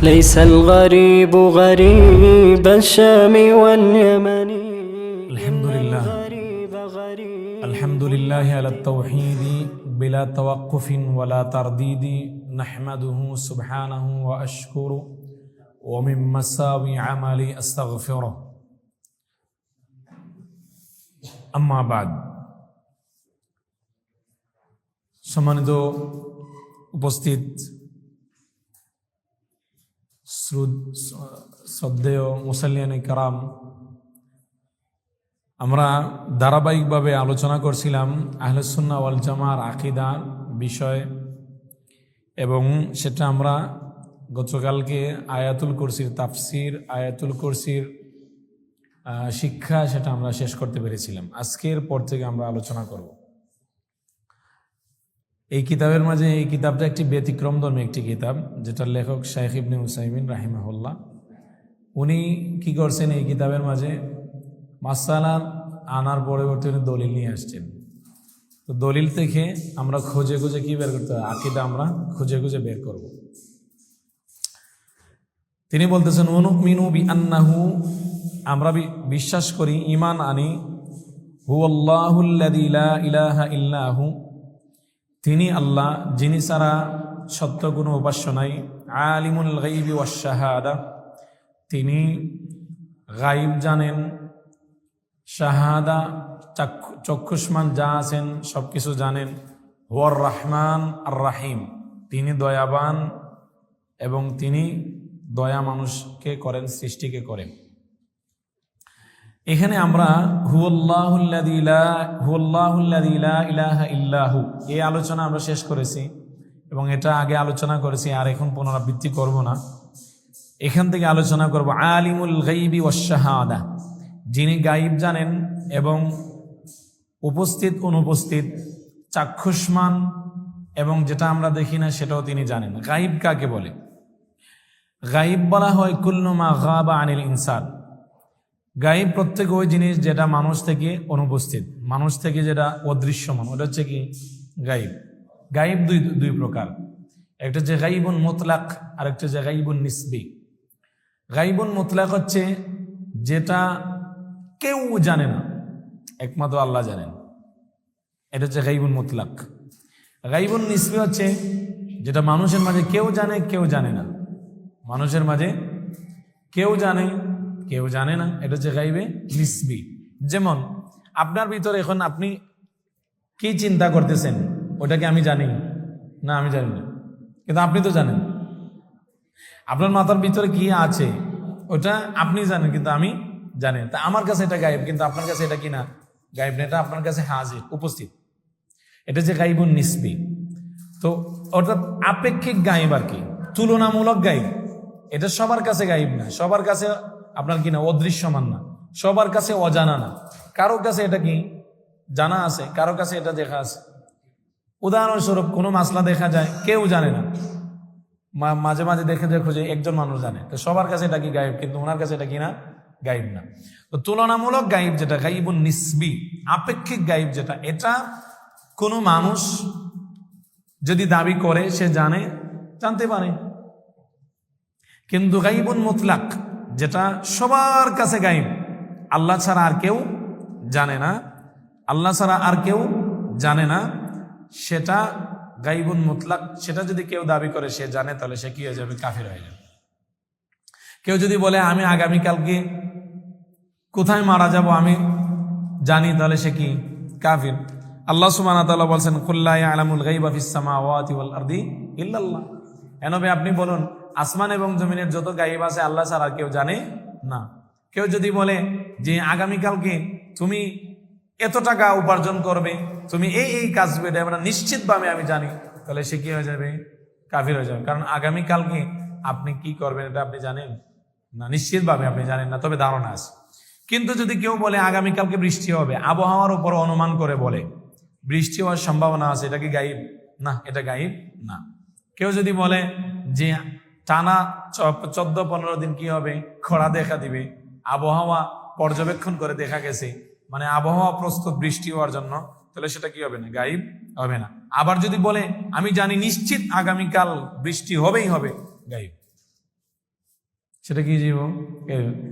ليس الغريب غريب الشام واليمن. الحمد لله على التوحيد بلا توقف ولا ترديد نحمده سبحانه وأشكره ومن مساوي عملي أستغفره أما بعد সম্মানিত উপস্থিত শ্রদ্ধেয় মুসাল্লিয়ানে কারাম, আমরা ধারাবাহিকভাবে আলোচনা করছিলাম আহলে সুন্নাহ ওয়াল জামার আকীদা বিষয়, এবং সেটা আমরা গতকালকে আয়াতুল কুরসির তাফসির, আয়াতুল কুরসির শিক্ষা, সেটা আমরা শেষ করতে পেরেছিলাম। আজকের পর থেকে আমরা আলোচনা করব এই কিতাবের মাঝে। এই কিতাবটা একটি ব্যতিক্রমধর্মী একটি কিতাব, যেটার লেখক শাইখ ইবনে উসাইমিন রাহিমাহুল্লাহ। উনি কি করছেন, এই কিতাবের মাঝে মাসালা আনার পরবর্তী উনি দলিল নিয়ে আসছেন। তো দলিল থেকে আমরা খুঁজে খুঁজে কি বের করতে হয়, আকীদা আমরা খুঁজে খুঁজে বের করব। তিনি বলতেছেন ওয়ানুমিনু বিআন্নাহু, আমরা বিশ্বাস করি, ঈমান আনি, হুয়াল্লাহুল্লাযী লা ইলাহা ইল্লাহু, তিনি আল্লাহ, যিনি ছাড়া সত্য কোনো উপাস্য নাই, আলিমুল গায়বি ওয়াশ শাহাদা, তিনি গায়ব জানেন, শাহাদা চক্ষুষ্মান যা আছেন সব কিছু জানেন, হুয়ার রহমান আর রাহিম, তিনি দয়াবান এবং তিনি দয়া মানুষকে করেন, সৃষ্টিকে করেন। এখানে আমরা হুয়াল্লাহুল্লাযী লা ইলাহা ইল্লাহু এই আলোচনা আমরা শেষ করেছি, এবং এটা আগে আলোচনা করেছি, আর এখন পুনরাবৃত্তি করব না। এখান থেকে আলোচনা করব আলিমুল গায়বি ওয়াশ শাহাদা, যিনি গায়ব জানেন এবং উপস্থিত অনুপস্থিত, চাক্ষুষ্মান এবং যেটা আমরা দেখি না সেটাও তিনি জানেন। গায়ব কাকে বলে? গায়ব বলা হয় কুল্লু মা গাবা আনিল ইনসান। গায়ব প্রত্যেক ওই জিনিস যেটা মানুষ থেকে অনুপস্থিত, মানুষ থেকে যেটা অদৃশ্যমান, ওটা হচ্ছে কি গায়ব। গায়ব দুই প্রকার, একটা হচ্ছে গায়বুন মুতলাক আর একটা হচ্ছে গায়বুন নিসবি। গায়বুন মুতলাক হচ্ছে যেটা কেউ জানে না, একমাত্র আল্লাহ জানেন, এটা হচ্ছে গায়বুন মুতলাক। গায়বুন নিসবি হচ্ছে যেটা মানুষের মাঝে কেউ জানে, কেউ জানে না, মানুষের মাঝে কেউ জানে, কেউ জানে না, এটা হচ্ছে গায়বে নিসবি। যেমন আপনার ভিতরে এখন আপনি কি চিন্তা করতেছেন, ওটাকে আমি জানি না, আমি জানি না, কিন্তু আপনি তো জানেন। আপনার মাথার ভিতরে কি আছে ওটা আপনি জানেন, কিন্তু আমি জানি না। তা আমার কাছে এটা গায়েব, কিন্তু আপনার কাছে এটা কি না, গায়েব না, এটা আপনার কাছে হাজির, উপস্থিত। এটা যে গায়বুন নিসবি। তো অর্থাৎ আপেক্ষিক গায়েব আর কি, তুলনামূলক গায়েব। এটা সবার কাছে গায়েব না, সবার কাছে আপনার কি না অদৃশ্যমান না, সবার কাছে অজানা না। কারো কাছে এটা কি জানা আছে, কারো কাছে এটা দেখা আছে। উদাহরণস্বরূপ কোনো মাসলা দেখা যায়, কেউ জানে না, মাঝে মাঝে দেখে খোঁজে একজন মানুষ জানে, তো সবার কাছে এটা কি গায়েব, কিন্তু ওনার কাছে এটা কি না, গায়েব না। তো তুলনামূলক গায়েব যেটা, গায়বুন নিসবি, আপেক্ষিক গায়েব যেটা, এটা কোনো মানুষ যদি দাবি করে সে জানতে পারে। কিন্তু গায়বুন মুতলাক যেটা সবার কাছে গায়েব, আল্লাহ ছাড়া আর কেউ জানে না, আল্লাহ ছাড়া আর কেউ জানে না, সেটা গায়বুন মুতলাক। সেটা যদি কেউ দাবি করে সে জানে, তাহলে সে কি হয়ে যাবে, কাফির হয়ে যাবে। কেউ যদি বলে আমি আগামীকালকে কোথায় মারা যাব আমি জানি, তাহলে সে কি, কাফির। আল্লাহ সুবহানাহু ওয়া তাআলা বলেন কুল লা ইয়ালামুল গায়বা ফিস সামাওয়াতি ওয়াল আরদি ইল্লাল্লাহ। নবী আপনি বলুন, আসমান এবং জমিনের যত গায়েব আছে আল্লাহ ছাড়া আর কেউ জানে না। কেউ যদি বলে যে আগামীকালকে তুমি এত টাকা উপার্জন করবে, তুমি এই কাজ করবে, এটা আমরা নিশ্চিতভাবে আমি জানি, তাহলে সে কি হয়ে যাবে, কাফির হয়ে যাবে। কারণ আগামীকালকে আপনি কি করবেন এটা আপনি জানেন না, নিশ্চিতভাবে আপনি জানেন না, তবে ধারণা আছে। কিন্তু যদি কেউ বলে আগামীকালকে বৃষ্টি হবে, আবহাওয়ার উপর অনুমান করে বলে বৃষ্টি হওয়ার সম্ভাবনা আছে, এটা কি গায়েব? না, এটা গায়েব না। কেউ যদি বলে যে টানা 14-15 দিন কি হবে, খরা দেখা দিবে, আবহাওয়া পর্যবেক্ষণ করে দেখা গেছে, মানে আবহাওয়া প্রস্তুত বৃষ্টি হওয়ার জন্য, তাহলে সেটা কি হবে না, গায়েব হবে না। আবার যদি বলে আমি জানি নিশ্চিত আগামীকাল বৃষ্টি হবেই হবে, গায়েব। সেটা কি জীবন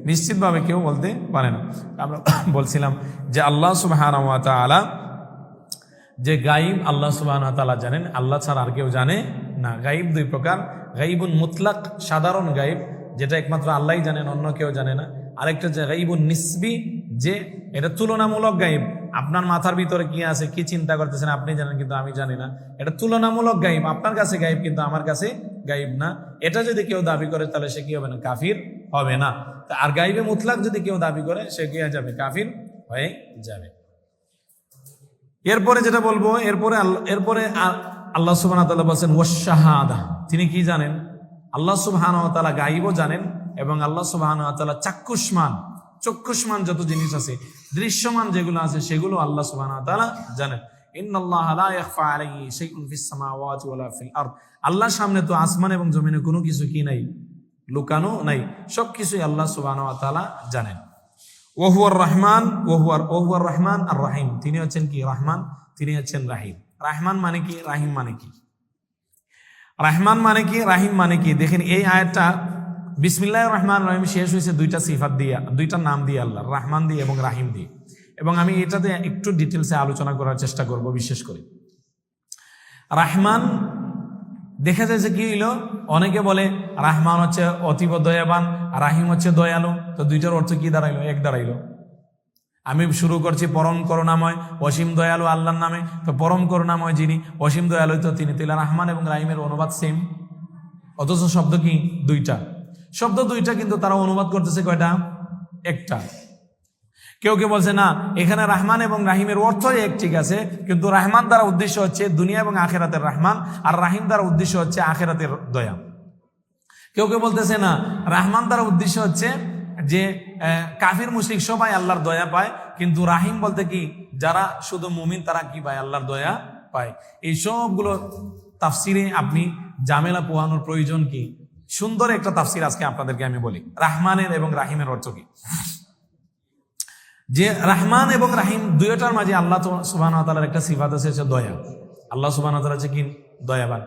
নিশ্চিতভাবে কেউ বলতে পারে না। আমরা বলছিলাম যে আল্লাহ সুবহানাহু ওয়া তাআলা যে গাইব আল্লাহ সুবহানাহু ওয়া তাআলা জানেন, আল্লাহ ছাড়া আর কেউ জানে না। গাইব দুই প্রকার, গাইবুন মুতলাক সাধারণ গাইব যেটা একমাত্র আল্লাহই জানেন, অন্য কেউ জানে না। আরেকটা যে গাইবুন নিসবি, যে এটা তুলনামূলক গাইব, আপনার মাথার ভিতরে কি আছে, কি চিন্তা করতেছেন আপনি জানেন কিন্তু আমি জানি না, এটা তুলনামূলক গাইব, আপনার কাছে গাইব কিন্তু আমার কাছে গাইব না। এটা যদি কেউ দাবি করে তাহলে সে কি হবে না, কাফির হবে না। আর গাইবে মুতলাক যদি কেউ দাবি করে সে কি হয়ে যাবে, কাফির হয়ে যাবে। এরপরে যেটা বলবো, এরপরে আল্লাহ সুবহানাহু ওয়া তাআলা বলেন ওয়াশ-শাহাদা, তিনি কি জানেন, আল্লাহ সুবহানাহু ওয়া তাআলা গায়বও জানেন এবং আল্লাহ সুবহানাহু ওয়া তাআলা চক্ষুষ্মান যত জিনিস আছে, দৃশ্যমান যেগুলো আছে সেগুলো আল্লাহ সুবহানাহু ওয়া তাআলা জানেন। ইন্নাল্লাহা লা ইয়াখফা আলাইহি শাইউন ফিস সামাওয়াতি ওয়ালা ফিল আরদ, আল্লাহর সামনে তো আসমান এবং জমিনে কোনো কিছু কি নাই, লুকানো নাই, সবকিছুই আল্লাহ সুবহানাহু ওয়া তাআলা জানেন। ওহুয়ার রহমান আর রাহিম, তিনি হচ্ছেন কি রহমান, তিনি হচ্ছেন রাহিম। রহমান মানে কি, রাহিম মানে কি? রহমান মানে কি, রাহিম মানে কি? দেখেন এই আয়াতটা বিসমিল্লাহির রহমানির রহিম শেষ হয়েছে দুইটা সিফাত দিয়ে, দুইটা নাম দিয়ে আল্লাহ, রহমান দিয়ে এবং রাহিম দিয়ে। এবং আমি এটাতে একটু ডিটেলসে আলোচনা করার চেষ্টা করব। বিশেষ করে রহমান দেখা যায় যে কি হইল, অনেকে বলে রহমান হচ্ছে অতীব দয়াবান, রাহিম হচ্ছে দয়ালু। তো দুইটার অর্থ কি দাঁড়াইলো, এক দাঁড়াইলো। আমি শুরু করছি পরম করুণাময় অসীম দয়ালু আল্লাহর নামে, তো পরম করুণাময় যিনি অসীম দয়ালু তো তিনি। তাহলে রহমান এবং রাহিমের অনুবাদ সেম, অথচ শব্দ কি দুইটা, শব্দ দুইটা, কিন্তু তারা অনুবাদ করতেছে কয়টা, একটা। কেউ কেউ বলছে না, এখানে রহমান এবং রাহিমের অর্থ এক, ঠিক আছে, কিন্তু রহমান দ্বারা উদ্দেশ্য হচ্ছে দুনিয়া এবং আখেরাতের রহমান, আর রাহিম দ্বারা উদ্দেশ্য হচ্ছে আখেরাতের দয়া। কেউ কেউ বলতেছে না, রহমান দ্বারা উদ্দেশ্য হচ্ছে যে কাফির মুশরিক সবাই আল্লাহর দয়া পায়, কিন্তু রাহিম বলতে কি যারা শুধু মুমিন তারা কি পায়, আল্লাহর দয়া পায়। এই সবগুলো তাফসিরে আপনি ঝামেলা পোহানোর প্রয়োজন কি? সুন্দর একটা তাফসির আজকে আপনাদেরকে আমি বলি, রহমানের এবং রাহিমের অর্থ কি। যে রহমান এবং রাহিম দুইটার মাঝে আল্লাহ সুবহানাহু ওয়া তাআলার একটা সিফাত আছে, দয়া। আল্লাহ সুবহানাহু ওয়া তাআলা হচ্ছে কি দয়াবান,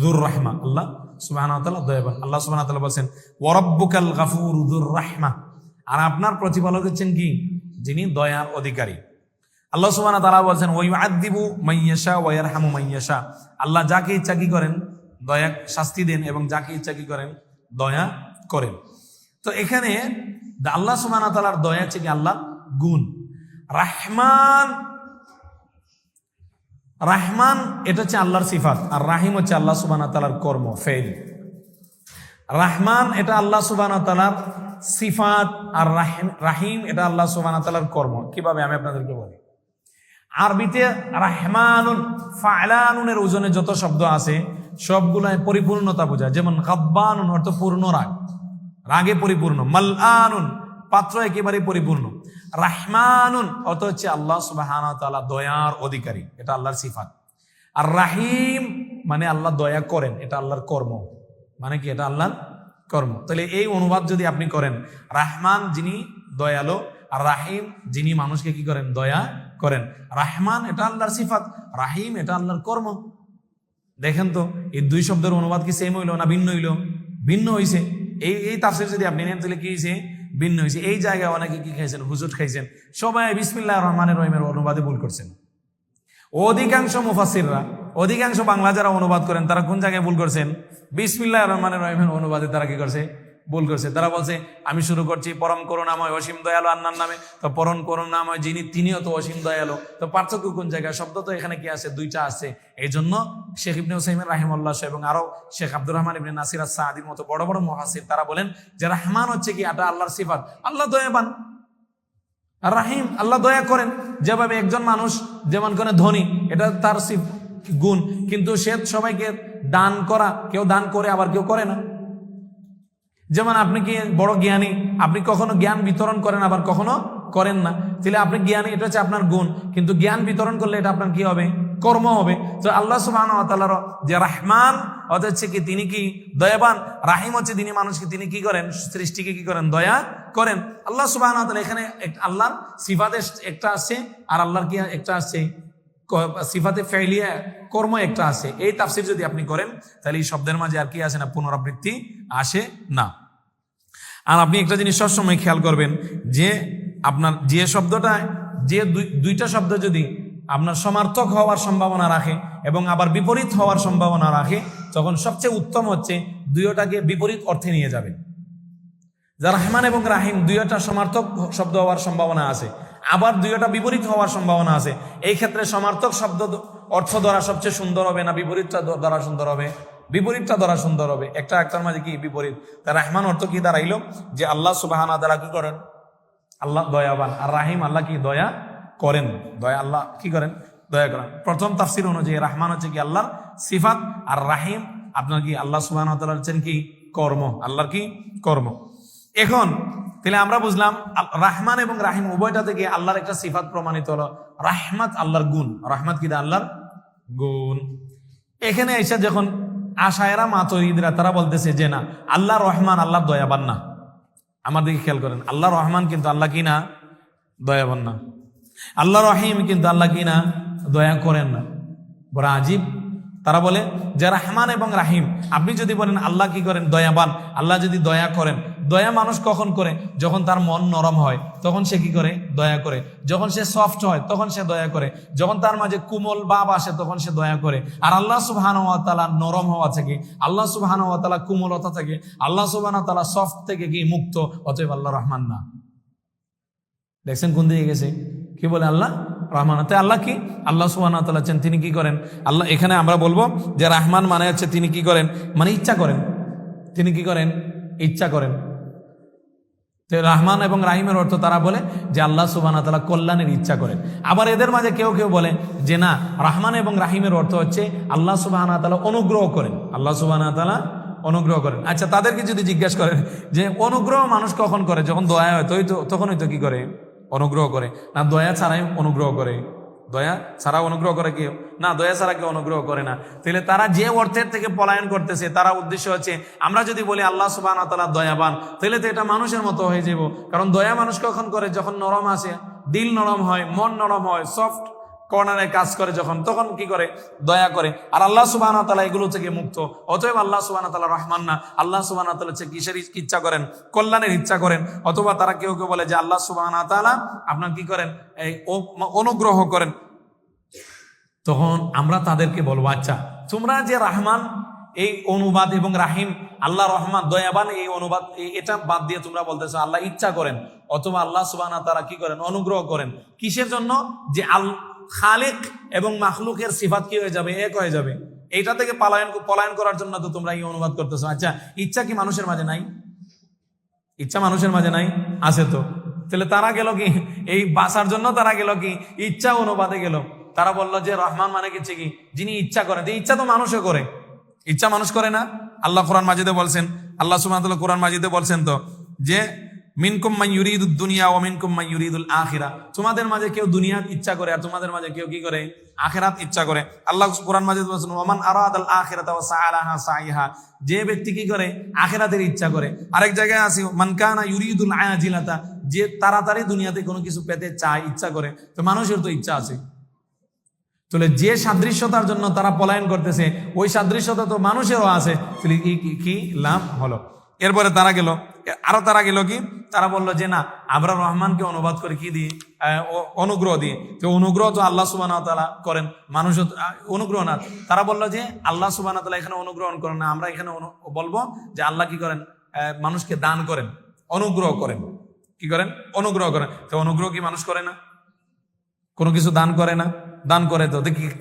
যুর রাহমা, আল্লাহ সুবহানাহু ওয়া তাআলা দয়াবান। আল্লাহ সুবহানাহু ওয়া তাআলা বলেন ওয়া রাব্বুকাল গাফুর যুর রাহমা, আর আপনার প্রতিপালক হচ্ছেন কি, যিনি দয়ার অধিকারী। আল্লাহ সুবহানাহু ওয়া তাআলা বলেন ওয়া ইউআযযিবু মান ইয়াশা ওয়া ইয়ারহামু মান ইয়াশা, আল্লাহ যাকে ইচ্ছা কি করেন, দয়া শাস্তি দেন, এবং যাকে ইচ্ছা কি করেন, দয়া করেন। তো এখানে আল্লাহ সুবহানাহু ওয়া তাআলার দয়া হচ্ছে কি আল্লাহ গুণ। রাহমান এটা হচ্ছে আল্লাহর সিফাত, আর রাহিম হচ্ছে আল্লাহ সুবহানাহু ওয়া তাআলার কর্ম, ফেল। রাহমান এটা আল্লাহ সুবহানাহু ওয়া তাআলার সিফাত, আর রাহিম এটা আল্লাহ সুবহানাহু ওয়া তাআলার কর্ম। কিভাবে আমি আপনাদেরকে বলি, আরবিতে রাহমানুন ফালানুনের ওজনে যত শব্দ আছে সবগুলাই পরিপূর্ণতা বোঝায়। যেমন গাব্বানুন অর্থ পূর্ণ রাগ, রাগে পরিপূর্ণ। মালআনুন পাত্র একেবারে পরিপূর্ণ। রাহমানুন অর্থ হচ্ছে আল্লাহ সুবহানাহু ওয়া তাআলা দয়ার অধিকারী, এটা আল্লাহর সিফাত। আর রাহিম মানে আল্লাহ দয়া করেন, এটা আল্লাহর কর্ম। মানে কি, এটা আল্লাহর কর্ম। তাহলে এই অনুবাদ যদি আপনি করেন, রাহমান যিনি দয়ালু, আর রাহিম যিনি মানুষকে কি করেন, দয়া করেন। রাহমান এটা আল্লাহর সিফাত, রাহিম এটা আল্লাহর কর্ম। দেখেন তো এই দুই শব্দের অনুবাদ কি সেম হইলো না ভিন্ন হইলো? ভিন্ন হইছে। এই তাফসীর যদি আপনি নেন তাহলে কি হইছে, ভিন্ন হয়েছে। এই জায়গায় অনেকে কি খাইছেন, হুজুট খাইছেন। সবাই বিসমিল্লাহির রহমানির রহিমের অনুবাদে ভুল করছেন। অধিকাংশ মুফাসসিররা, অধিকাংশ বাংলা যারা অনুবাদ করেন তারা কোন জায়গায় ভুল করছেন, বিসমিল্লাহির রহমানির রহিমের অনুবাদে তারা কি করছে, ভুল করছে। তারা বলছে আমি শুরু করছি পরম করুণাময় অসীম দয়ালু আল্লাহর নামে, তো পরম করুণাময় যিনি তিনিও তো অসীম দয়ালু। তো পার্থক্য কোন জায়গায়? শব্দ তো এখানে কি আছে, দুইটা আছে। এই জন্য শেখ ইবনে উসাইমিন রাহিমাহুল্লাহ এবং আরো শেখ আব্দুর রহমান ইবনে নাসির আস-সাদির মতো বড় বড় মুফাসসির তারা বলেন যে রহমান হচ্ছে কি, এটা আল্লাহর সিফাত, আল্লাহ দয়াবান। আর রাহিম আল্লাহ দয়া করেন। যেভাবে একজন মানুষ যেমন করে ধনী, এটা তার গুণ, কিন্তু সে সবাইকে দান করা, কেউ দান করে আবার কেউ করে না। যেমন আপনি কি বড় জ্ঞানী, আপনি কখনো জ্ঞান বিতরণ করেন আবার কখনো করেন না, তাহলে আপনি জ্ঞানী, এটা হচ্ছে আপনার গুণ। কিন্তু জ্ঞান বিতরণ করলে এটা আপনার কি হবে, কর্ম হবে। তো আল্লাহ সুবহানাহু ওয়া তাআলার যে রহমান হচ্ছে কি, তিনি কি দয়াবান। রাহিম হচ্ছে তিনি মানুষকে তিনি কি করেন, সৃষ্টিকে কি করেন, দয়া করেন। আল্লাহ সুবহানাহু ওয়া তাআলা এখানে আল্লাহর সিফাতে একটা আছে, আর আল্লাহর কি একটা আছে, সিফাতে ফাইলিয়া কর্ম একটা আছে। এই তাফসীর যদি আপনি করেন তাহলে এই শব্দের মাঝে আর কি আসে না, পুনরাবৃত্তি আসে না। আর আপনি একটা জিনিস সবসময় খেয়াল করবেন যে আপনার যে শব্দটা, যে দুইটা শব্দ যদি আপনার সমার্থক হওয়ার সম্ভাবনা রাখে এবং আবার বিপরীত হওয়ার সম্ভাবনা রাখে, তখন সবচেয়ে উত্তম হচ্ছে দুইটাকে বিপরীত অর্থে নিয়ে যাবেন। যা রহমান এবং রাহিম দুইটা সমার্থক শব্দ হওয়ার সম্ভাবনা আছে, আবার দুইটা বিপরীত হওয়ার সম্ভাবনা আছে। এই ক্ষেত্রে সমার্থক শব্দ অর্থ ধরা সবচেয়ে সুন্দর হবে না বিপরীতটা ধরা সুন্দর হবে? বিপরীতটা ধরা সুন্দর হবে। একটা একটার মাঝে কি বিপরীত। তা রহমান অর্থ কি দাঁড়াইল যে আল্লাহ সুবহানাহু ওয়া তাআলা কি করেন? আল্লাহ দয়াবান। আর রাহিম আল্লাহ কি দয়া করেন। দয়া আল্লাহ কি করেন? দয়া করেন। প্রথম তাফসীর অনুযায়ী রহমান হচ্ছে কি আল্লাহর সিফাত, আর রাহিম আপনার কি আল্লাহ সুবহানাহু ওয়া তাআলার হচ্ছেন কি কর্ম, আল্লাহর কি কর্ম। এখন তাহলে আমরা বুঝলাম রহমান এবং রাহিম উভয়টা থেকে আল্লাহর একটা সিফাত প্রমাণিত হলো। রাহমাত আল্লাহর গুণ, রহমত কি আল্লাহর গুণ। এখানে এসে যখন আশায়েরা মাতুরিদরা তারা বলতেছে যে না, আল্লাহ রহমান, আল্লাহ দয়াবান না। আমার দিকে খেয়াল করেন, আল্লাহ রহমান কিন্তু আল্লাহ কি না দয়াবান না, আল্লাহ রহিম কিন্তু আল্লাহ কি না দয়া করেন না। বড় আজীব। তারা বলে যে রহমান এবং রাহিম, আপনি যদি বলেন আল্লাহ কি করেন দয়াবান, আল্লাহ যদি দয়া করেন, দয়া মানুষ কখন করে? যখন তার মন নরম হয় তখন সে কি করে? দয়া করে। যখন সে সফট হয় তখন সে দয়া করে। যখন তার মাঝে কোমল ভাব আসে তখন সে দয়া করে। আর আল্লাহ সুবহানাহু ওয়া তাআলা নরম হওয়া থেকে, আল্লাহ সুবহানাহু ওয়া তাআলা কোমলতা থেকে, আল্লাহ সুবহানাহু ওয়া তাআলা সফট থেকে কি মুক্ত, অতএব আল্লাহ রহমান না। দেখছেন কোন দিকে গেছে? কি বলে আল্লাহ রহমান। আল্লাহ কি? আল্লাহ সুবহানাহু ওয়া তাআলা আছেন, তিনি কি করেন? আল্লাহ এখানে আমরা বলবো যে রহমান মানে হচ্ছে তিনি কি করেন, মানে ইচ্ছা করেন। তিনি কি করেন? ইচ্ছা করেন। তো রহমান এবং রাহিমের অর্থ তারা বলে যে আল্লাহ সুবহানাহু ওয়া তাআলা কল্যাণের ইচ্ছা করেন। আবার এদের মাঝে কেউ কেউ বলে যে না, রহমান এবং রাহিমের অর্থ হচ্ছে আল্লাহ সুবহানাহু ওয়া তাআলা অনুগ্রহ করেন, আল্লাহ সুবহানাহু ওয়া তাআলা অনুগ্রহ করেন। আচ্ছা, তাদেরকে যদি জিজ্ঞেস করেন যে অনুগ্রহ মানুষ কখন করে? যখন দয়া হয় তখনই তো কি করে? অনুগ্রহ করে। না দয়া ছাড়াই অনুগ্রহ করে? দয়া ছাড়া অনুগ্রহ করে কেউ? না, দয়া ছাড়া কেউ অনুগ্রহ করে না। তাহলে তারা যে অর্থের থেকে পলায়ন করতেছে, তারা উদ্দেশ্য হচ্ছে আমরা যদি বলি আল্লাহ সুবহানাহু ওয়া তাআলা দয়াবান, তাহলে তো এটা মানুষের মতো হয়ে যাব। কারণ দয়া মানুষ কখন করে? যখন নরম আসে, দিল নরম হয়, মন নরম হয়, সফট কর্নারে কাজ করে, যখন তখন কি করে? দয়া করে। আর আল্লাহ সুবহানাহু ওয়া তাআলা এগুলো থেকে মুক্ত, অতএব আল্লাহ সুবহানাহু ওয়া তাআলা রহমান না। আল্লাহ সুবহানাহু ওয়া তাআলা হচ্ছে কিসের ইচ্ছা করেন? কল্যাণের ইচ্ছা করেন। অথবা তারা কেউ কেউ বলে যে আল্লাহ সুবহানাহু ওয়া তাআলা আপনার কি করেন? এই অনুগ্রহ করেন। তখন আমরা তাদেরকে বলবো আচ্ছা, তোমরা যে রহমান এই অনুবাদ এবং রাহিম আল্লাহ রহমান দয়াবান এই অনুবাদ, এটা বাদ দিয়ে তোমরা বলতেছো আল্লাহ ইচ্ছা করেন, অথবা আল্লাহ সুবহানাহু ওয়া তাআলা কি করেন? অনুগ্রহ করেন। কিসের জন্য? যে খালিক এবং মাখলুকের সিফাত কি হয়ে যাবে? এক হয়ে যাবে। এইটা থেকে পলায়ন করার জন্য তো তোমরা এই অনুবাদ করতেছো। আচ্ছা, ইচ্ছা কি মানুষের মাঝে নাই? ইচ্ছা মানুষের মাঝে নাই? আছে তো। তাহলে তারা গেল কি এই বাঁচার জন্য? তারা গেল কি ইচ্ছা অনুবাদে গেল। তারা বললো যে রহমান মানে কি যিনি ইচ্ছা করেন। ইচ্ছা তো মানুষও করে, ইচ্ছা মানুষ করে না? আল্লাহ কোরআন মাজিদে বলছেন, আল্লাহ সুবহানাহু ওয়া তাআলা কোরআন মাজিদে বলছেন তো যে মিনকুম মান ইউরিদুদ দুনিয়া ওয়া মিনকুম মান ইউরিদুল আখিরা, তোমাদের মাঝে কেউ দুনিয়া ইচ্ছা করে আর তোমাদের মাঝে কেউ কি করে? আখিরাত ইচ্ছা করে। আল্লাহ কোরআন মাজিদে বলছেন ওয়ামান আরাদাল আখিরাতা ওয়া সাআলাহা সাইহা, যে ব্যক্তি কি করে? আখিরাতের ইচ্ছা করে। আরেক জায়গায় আছে মান কানা ইউরিদুল আজিলাতা, যে তাড়াতাড়ি দুনিয়াতে কোনো কিছু পেতে চায়, ইচ্ছা করে। তো মানুষের তো ইচ্ছা আছে। তাহলে যে সাদৃশ্যতার জন্য তারা পলায়ন করতেছে, ওই সাদৃশ্যতা তো মানুষেরও আছে। তাহলে কি লাভ হলো? এরপরে তারা গেল কি? তারা বললো যে না, আমরা রহমানকে অনুবাদ করে কি দিই? অনুগ্রহ দিয়ে। তো অনুগ্রহ তো আল্লাহ সুবহানাহু ওয়া তাআলা করেন, মানুষ অনুগ্রহ না। তারা বললো যে আল্লাহ সুবহানাহু ওয়া তাআলা এখানে অনুগ্রহ করেন না, আমরা এখানে বলবো যে আল্লাহ কি করেন? মানুষকে দান করেন, অনুগ্রহ করেন। কি করেন? অনুগ্রহ করেন। তো অনুগ্রহ কি মানুষ করে না? কোনো কিছু দান করে না? দান করে। তো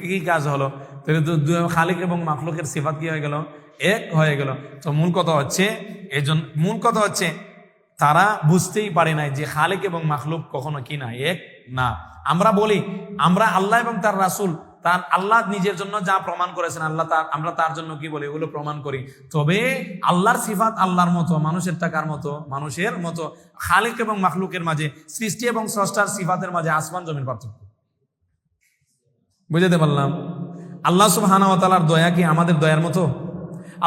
কি কাজ হলো? তাহলে তো খালিক এবং মাখলুকের সিফাত কি হয়ে গেল? এক হয়ে গেল। তো মূল কথা হচ্ছে তারা বুঝতেই পারে নাই যে খালিক এবং মাখলুক কখনো কি না এক না। আমরা বলি আমরা আল্লাহ এবং তার রাসূল, তার আল্লাহ নিজের জন্য যা প্রমাণ করেছেন আমরা তার জন্য কি বলি? ওগুলো প্রমাণ করি। তবে আল্লাহর সিফাত আল্লাহর মতো, মানুষের টাকার মতো, মানুষের মতো। খালিক এবং মাখলুকের মাঝে, সৃষ্টি এবং স্রষ্টার সিফাতের মাঝে আসমান জমির পার্থক্য। বুঝতে পারলাম? আল্লাহ সুবহানাহু ওয়া তাআলার দয়া কি আমাদের দয়ার মতো?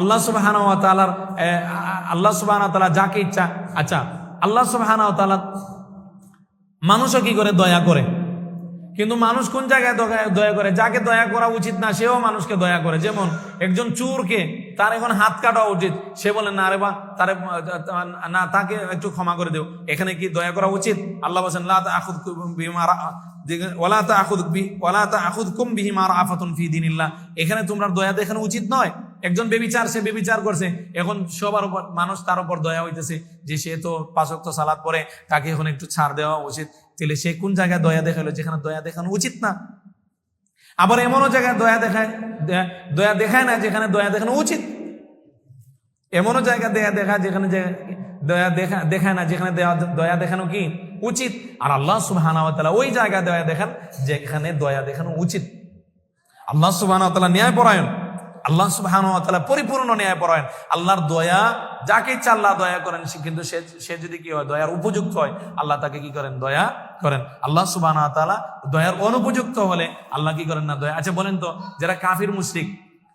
আল্লাহ সুবহানাহু ওয়া তাআলা যাকে ইচ্ছা, আচ্ছা আল্লাহ সুবহানাহু ওয়া তাআলা মানুষও কি করে? দয়া করে। কিন্তু মানুষ কোন জায়গায় দয়া করে? যাকে দয়া করা উচিত না সেও মানুষকে দয়া করে। যেমন একজন চোরকে তার এখন হাত কাটা উচিত, সে বলে না রে বা তারে না, তাকে একটু ক্ষমা করে দেও। এখানে কি দয়া করা উচিত? আল্লাহ বলেন লা তাআখুযকুম বিমা ওয়ালা তাআখুযকুম বিহিমা রাআফাতুন ফি দীনিল্লাহ। এখানে তোমরা দয়া দেখানো উচিত নয়। একজন বেবিচার, সে বেবিচার করছে, এখন সবার উপর মানুষ তার উপর দয়া হইতেছে যে সে তো 5 ওয়াক্ত সালাত পড়ে, তাকে এখন একটু ছাড় দেওয়া উচিত। তাহলে সে কোন জায়গায় দয়া দেখালো? যেখানে দয়া দেখানো উচিত না। আবার এমনও জায়গায় দয়া দেখায় না যেখানে দয়া দেখানো উচিত। এমনও জায়গা দেখায় যেখানে দেখায় না যেখানে দয়া দেখানো কি উচিত। আর আল্লাহ সুবহানাহু ওয়া তাআলা ওই জায়গায় দয়া দেখান যেখানে দয়া দেখানো উচিত। আল্লাহ সুবহানাহু ওয়া তাআলা ন্যায়পরায়ণ, আল্লাহ সুবহানাহু ওয়া তাআলা পরিপূর্ণ ন্যায়পরায়ণ। আল্লাহর দয়া যাকে ইচ্ছা আল্লাহ দয়া করেন, কিন্তু সে যদি কি হয়, দয়ার উপযুক্ত হয়, আল্লাহ তাকে কি করেন? দয়া করেন। আল্লাহ সুবহানাহু ওয়া তাআলা দয়ার অনুপযুক্ত হলে আল্লাহ কি করেন না? দয়া। আচ্ছা বলেন তো, যারা কাফির মুশরিক,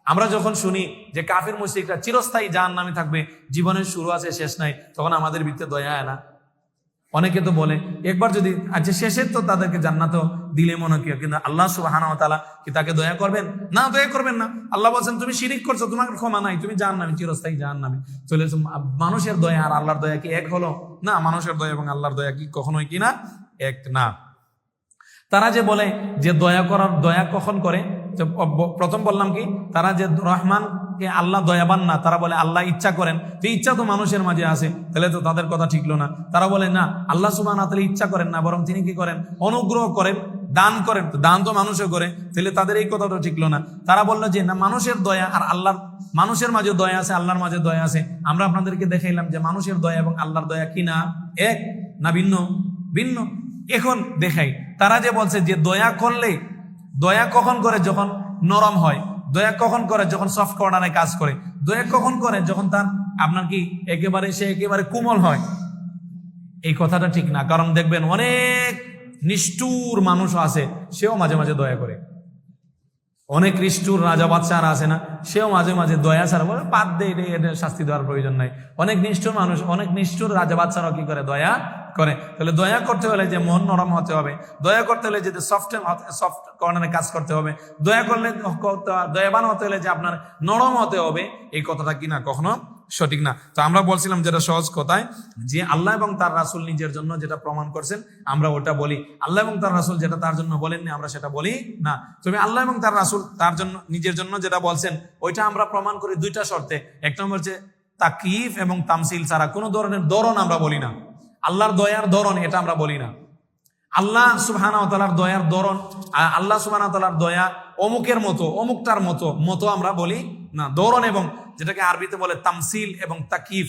আমরা যখন শুনি যে কাফির মুশরিকরা চিরস্থায়ী জাহান্নামে থাকবে, জীবনের শুরু আছে শেষ নাই, তখন আমাদের ভিতরে দয়া হয় না? অনেকে তো বলে একবার যদি, আচ্ছা শেষের তো তাদেরকে জান্নাত দিলে মনে কি, কিন্তু আল্লাহ সুবহানাহু ওয়া তাআলা কি তাকে দয়া করবেন? না, দয়া করবেন না। আল্লাহ বলছেন তুমি শিরিক করছো, তোমার ক্ষমা নাই, তুমি জাহান্নামে, চিরস্থায়ী জাহান্নামে চলে। মানুষের দয়া আর আল্লাহর দয়া কি এক হলো? না, মানুষের দয়া এবং আল্লাহর দয়া কি কখনোই কি না এক না। তারা যে বলে যে দয়া কখন করে, প্রথম বললাম কি, তারা যে রহমানকে আল্লাহ দয়াবান না, তারা বলে আল্লাহ ইচ্ছা করেন, তো ইচ্ছা তো মানুষের মাঝে আছে, তাহলে তো তাদের কথা ঠিকলো না। তারা বলে না, আল্লাহ সুবহানাহু ওয়া তাআলা ইচ্ছা করেন না, বরং তিনি কি করেন? অনুগ্রহ করেন, দান করেন। দান তো মানুষও করে, তাহলে তাদের এই কথাটা ঠিকলো না। তারা বললো যে না, মানুষের দয়া আর আল্লাহর, মানুষের মাঝে দয়া আছে, আল্লাহর মাঝে দয়া আছে। আমরা আপনাদেরকে দেখাইলাম যে মানুষের দয়া এবং আল্লাহর দয়া কি না এক না ভিন্ন? ভিন্ন। এখন দেখাই, তারা যে বলছে যে দয়া করলে, দয়া কখন করে? যখন নরম হয়। দয়া কখন করে? যখন সফট কর্নারে কাজ করে। দয়া কখন করে? যখন তার আপনার কি সে একেবারে কোমল হয়। এই কথাটা ঠিক না। কারণ দেখবেন অনেক নিষ্ঠুর মানুষ আছে, সেও মাঝে মাঝে দয়া করে। অনেক নিষ্ঠুর রাজা বাদশাহরা আছে না, সেও মাঝে মাঝে দয়া ছাড়া বলে বাদ দে, এটা শাস্তি দেওয়ার প্রয়োজন নাই। অনেক নিষ্ঠুর মানুষ, অনেক নিষ্ঠুর রাজা বাদশাহরাও কি করে? দয়া করে। তাহলে দয়া করতে হলে যে মন নরম হতে হবে, দয়া করতে হলে যে সফট কর্নারে কাজ করতে হবে, দয়া করলে দয়াবান হতে হলে যে আপনার নরম হতে হবে, এই কথাটা কি না কখনো সঠিক না। তো আমরা বলছিলাম যেটা সহজ কথায়, যে আল্লাহ এবং তার রাসূল নিজের জন্য যেটা প্রমাণ করছেন আমরা ওটা বলি, আল্লাহ এবং তার রাসূল যেটা তার জন্য বলেননি আমরা সেটা বলি না। তবে আল্লাহ এবং তার রাসূল তার জন্য নিজের জন্য যেটা বলছেন ওইটা আমরা প্রমাণ করি দুইটা শর্তে। এক নম্বর হচ্ছে তাকয়িফ এবং তামসিল ছাড়া কোনো ধরনের ধরন আমরা বলি না। আল্লাহর দয়ার ধরন এটা আমরা বলি না। আল্লাহ সুবহানাহু ওয়া তাআলার দয়ার ধরন, আল্লাহ সুবহানাহু ওয়া তাআলার দয়া অমুকের মতো, অমুকটার মতো আমরা বলি না। ধরন এবং যেটাকে আরবিতে বলে তামসিল এবং তাকয়িফ,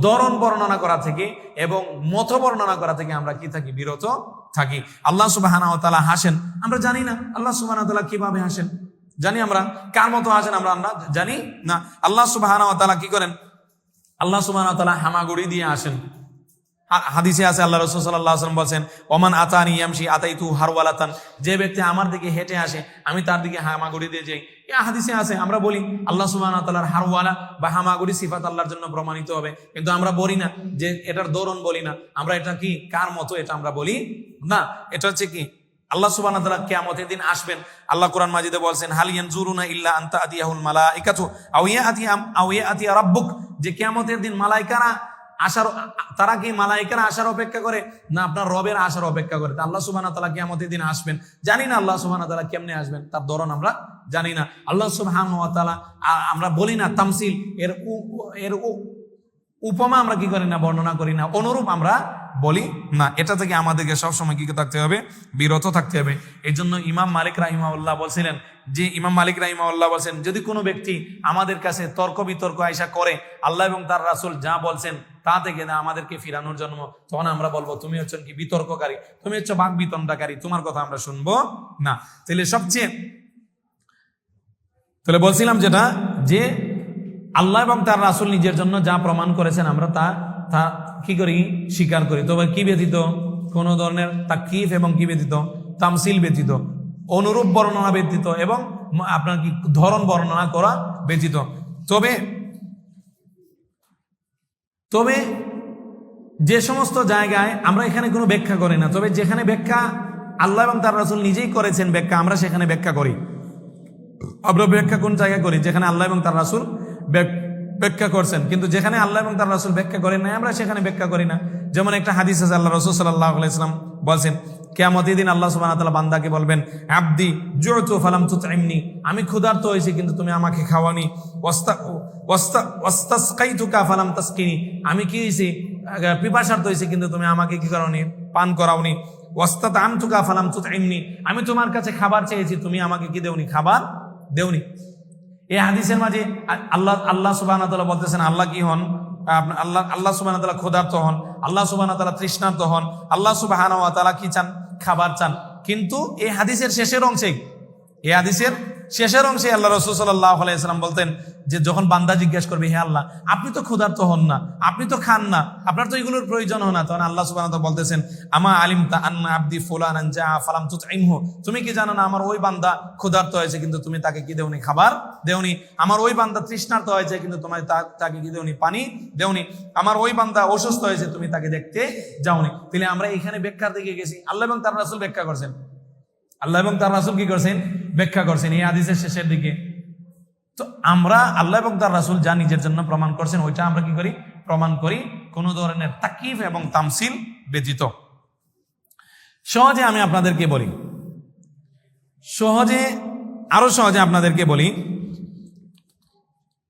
ধরন বর্ণনা করা থেকে এবং মত বর্ণনা করা থেকে আমরা কি থাকি? বিরত থাকি। আল্লাহ সুবহানাহু ওয়া তাআলা হাসেন, আমরা জানি না আল্লাহ সুবহানাহু ওয়া তাআলা কিভাবে হাসেন। জানি আমরা কার মতো হাসেন, আমরা জানি না। আল্লাহ সুবহানাহু ওয়া তাআলা কি করেন? আল্লাহ সুবহানাহু ওয়া তাআলা হামাগুড়ি দিয়ে আসেন। হাদিসে আছে আল্লাহ রাসূল সাল্লাল্লাহু আলাইহি ওয়াসাল্লাম বলেন, ওমান আতানি ইয়ামশি আতাইতু হারওয়ালাতান, যে ব্যক্তি আমার দিকে হেঁটে আসে আমি তার দিকে হামাগুড়ি দিয়ে যাই। এই হাদিসে আছে। আমরা বলি আল্লাহ সুবহানাহু ওয়া তাআলার হারওয়ালা বা হামাগুড়ি সিফাত আল্লাহর জন্য প্রমাণিত হবে, কিন্তু আমরা বলি না যে এটার ধরন, বলি না আমরা এটা কি কার মতো, এটা আমরা বলি না। এটা হচ্ছে কি আল্লাহ সুবহানাহু ওয়া তাআলা কিয়ামতের দিন আসবেন। আল্লাহ কোরআন মাজিদে বলছেন, হাল ইয়ানজুরুনা ইল্লা আন তা'তিয়াহুল মালাইকাতু আও ইয়া'তিয়া রাব্বুক, যে কিয়ামতের দিন মালাইকারা আসার, তারা কি মালাইকারা আসার অপেক্ষা করে না আপনার রবের আসার অপেক্ষা করে? আল্লাহ সুবহানাহু ওয়া তাআলা কিয়ামতের দিন আসবেন, জানি না আল্লাহ সুবহানাহু ওয়া তাআলা কেমনে আসবেন, তার ধরন আমরা জানি না। আল্লাহ সুবহানাহু ওয়া তাআলা আমরা বলি না তামসিল, এর উপমা আমরা কি করি না? বর্ণনা করি না, অনুরূপ আমরা বলি না। এটা থেকে আমাদেরকে সবসময় কি থাকতে হবে? বিরত থাকতে হবে। এই জন্য ইমাম মালিক রাহিমাহুল্লাহ বলছিলেন, যদি কোনো ব্যক্তি আমাদের কাছে তর্ক বিতর্ক আইসা করে আল্লাহ এবং তার রাসূল যা বলছেন তা থেকে না আমাদেরকে ফিরানোর জন্য, তখন আমরা বলবো তুমি হচ্ছেন কি বিতর্ককারী, তুমি হচ্ছে বাক বিতণ্ডাকারী, তোমার কথা আমরা শুনবো না। তাহলে বলছিলাম যেটা, যে আল্লাহ এবং তার রাসূল নিজের জন্য যা প্রমাণ করেছেন আমরা তা কি করি? স্বীকার করি। তবে কি ব্যতীত? কোন ধরনের তাকয়িফ এবং কি ব্যতীত? তামসিল ব্যতীত, অনুরূপ বর্ণনা ব্যতীত এবং আপনার কি ধরন বর্ণনা করা ব্যতীত। তবে যে সমস্ত জায়গায় আমরা এখানে কোনো ব্যাখ্যা করি না, তবে যেখানে ব্যাখ্যা আল্লাহ এবং তার রাসূল নিজেই করেছেন ব্যাখ্যা, আমরা সেখানে ব্যাখ্যা করি। আমরা ব্যাখ্যা কোন জায়গায় করি? যেখানে আল্লাহ এবং তার রাসূল ব্যাখ্যা করছেন। কিন্তু যেখানে আল্লাহ এবং তার রাসূল ব্যাখ্যা করেন না, আমরা সেখানে ব্যাখ্যা করি না। যেমন একটা হাদিস আছে, আল্লাহ রাসূল সাল্লাল্লাহু আলাইহি ওয়াসাল্লাম বলেন, কিয়ামতের দিন আল্লাহ সুবহানাহু ওয়া তাআলা বান্দাকে বলবেন, আবদি জু'তু ফালাম তুতইমনি, আমি ক্ষুধার্ত হয়েছি কিন্তু তুমি আমাকে খাওয়ানি। ওয়াস্তাসকাইতুকা ফালাম তাসকিনি, আমি কি হয়েছি পিপাসার্ত হয়েছি কিন্তু তুমি আমাকে কি করোনি, পান করাওনি। ওয়াস্তাতআমতুকা ফালাম তুতইমনি, আমি তোমার কাছে খাবার চেয়েছি তুমি আমাকে কি দেওনি, খাবার দেওনি। এই হাদিসের মাঝে আল্লাহ সুবহানাহু ওয়া তাআলা বলতেছেন, আল্লাহ কি হন? আল্লাহ সুবহানাহু ওয়া তাআলা ক্ষুধার্ত হন, আল্লাহ সুবহানাহু ওয়া তাআলা তৃষ্ণার্ত হন, আল্লাহ সুবহানাহু ওয়া তাআলা কি চান? খাবার চান। কিন্তু এই হাদিসের শেষের অংশে আল্লাহ রাসূল সাল্লাল্লাহু আলাইহি ওয়াসাল্লাম বলতেন যে যখন বান্দা জিজ্ঞেস করবে, হে আল্লাহ, আপনি তো ক্ষুধার্ত হন না, আপনি তো খান না, আপনার তো এগুলোর প্রয়োজন হয় না, তখন আল্লাহ সুবহানাহু ওয়া তাআলা বলতেছেন, আমা আলিমতা আন্না আবদি ফুলানান জা ফালাম তুতইমহু, তুমি কি জানো না আমার ওই বান্দা ক্ষুধার্ত হয়েছে কিন্তু তুমি তাকে কি দেওনি, খাবার দেওনি। আমার ওই বান্দা তৃষ্ণার্ত হয়েছে কিন্তু তোমার তাকে কি দেওনি, পানি দেওনি। আমার ওই বান্দা অসুস্থ হয়েছে তুমি তাকে দেখতে যাওনি। তাহলে আমরা এখানে ব্যাখ্যার দিকে গেছি, আল্লাহ এবং তার রাসূল ব্যাখ্যা করছেন, আল্লাহ এবং তার রাসূল কি করছেন, ব্যাখ্যা করছেন এই হাদিসের শেষের দিকে। তো আমরা আল্লাহ এবং তার রাসূল যা নিজের জন্য প্রমাণ করছেন ওইটা আমরা কি করি, প্রমাণ করি, কোনো ধরনের তাকয়িফ এবং তামসিল ব্যতীত। সহজে আমি আপনাদেরকে বলি, আরো সহজে আপনাদেরকে বলি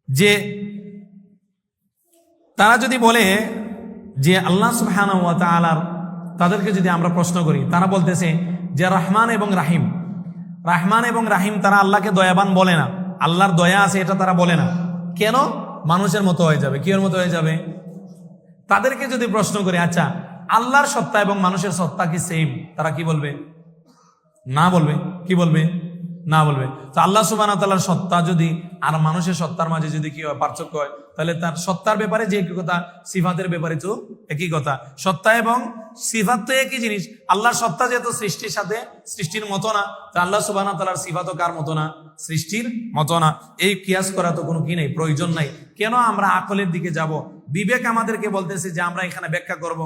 যে তারা যদি বলে যে আল্লাহ সুবহানাহু ওয়া তাআলার, তাদেরকে যদি আমরা প্রশ্ন করি, তারা বলতেছে যে রহমান এবং রাহিম তারা আল্লাহকে দয়াবান বলে না, আল্লাহর দয়া আছে এটা তারা বলে না। কেন? মানুষের মতো হয়ে যাবে। কির মতো হয়ে যাবে? তাদেরকে যদি প্রশ্ন করে, আচ্ছা আল্লাহর সত্তা এবং মানুষের সত্তা কি সেম? তারা কি বলবে? না বলবে। কি বলবে? না বলবে। তো আল্লাহ সুবহানাহু ওয়া তাআলার সত্তা যদি আর মানুষের সত্তার মাঝে যদি কি হয়, পার্থক্য হয়, তাহলে তার সত্তার ব্যাপারে যে একই কথা, সিফাতের ব্যাপারে তো একই কথা। সত্তা এবং সিফাত তো একই জিনিস। আল্লাহর সত্তা যেহেতু সৃষ্টির মতো না, তো আল্লাহ সুবহানাহু ওয়া তাআলার সিফাতও কার মতো না? সৃষ্টির মতো না। এই কিয়াস করা তো কোনো কি নেই, প্রয়োজন নাই। কেন আমরা আকলের দিকে যাব? বিবেক আমাদেরকে বলতেছে যে আমরা এখানে ব্যাখ্যা করব।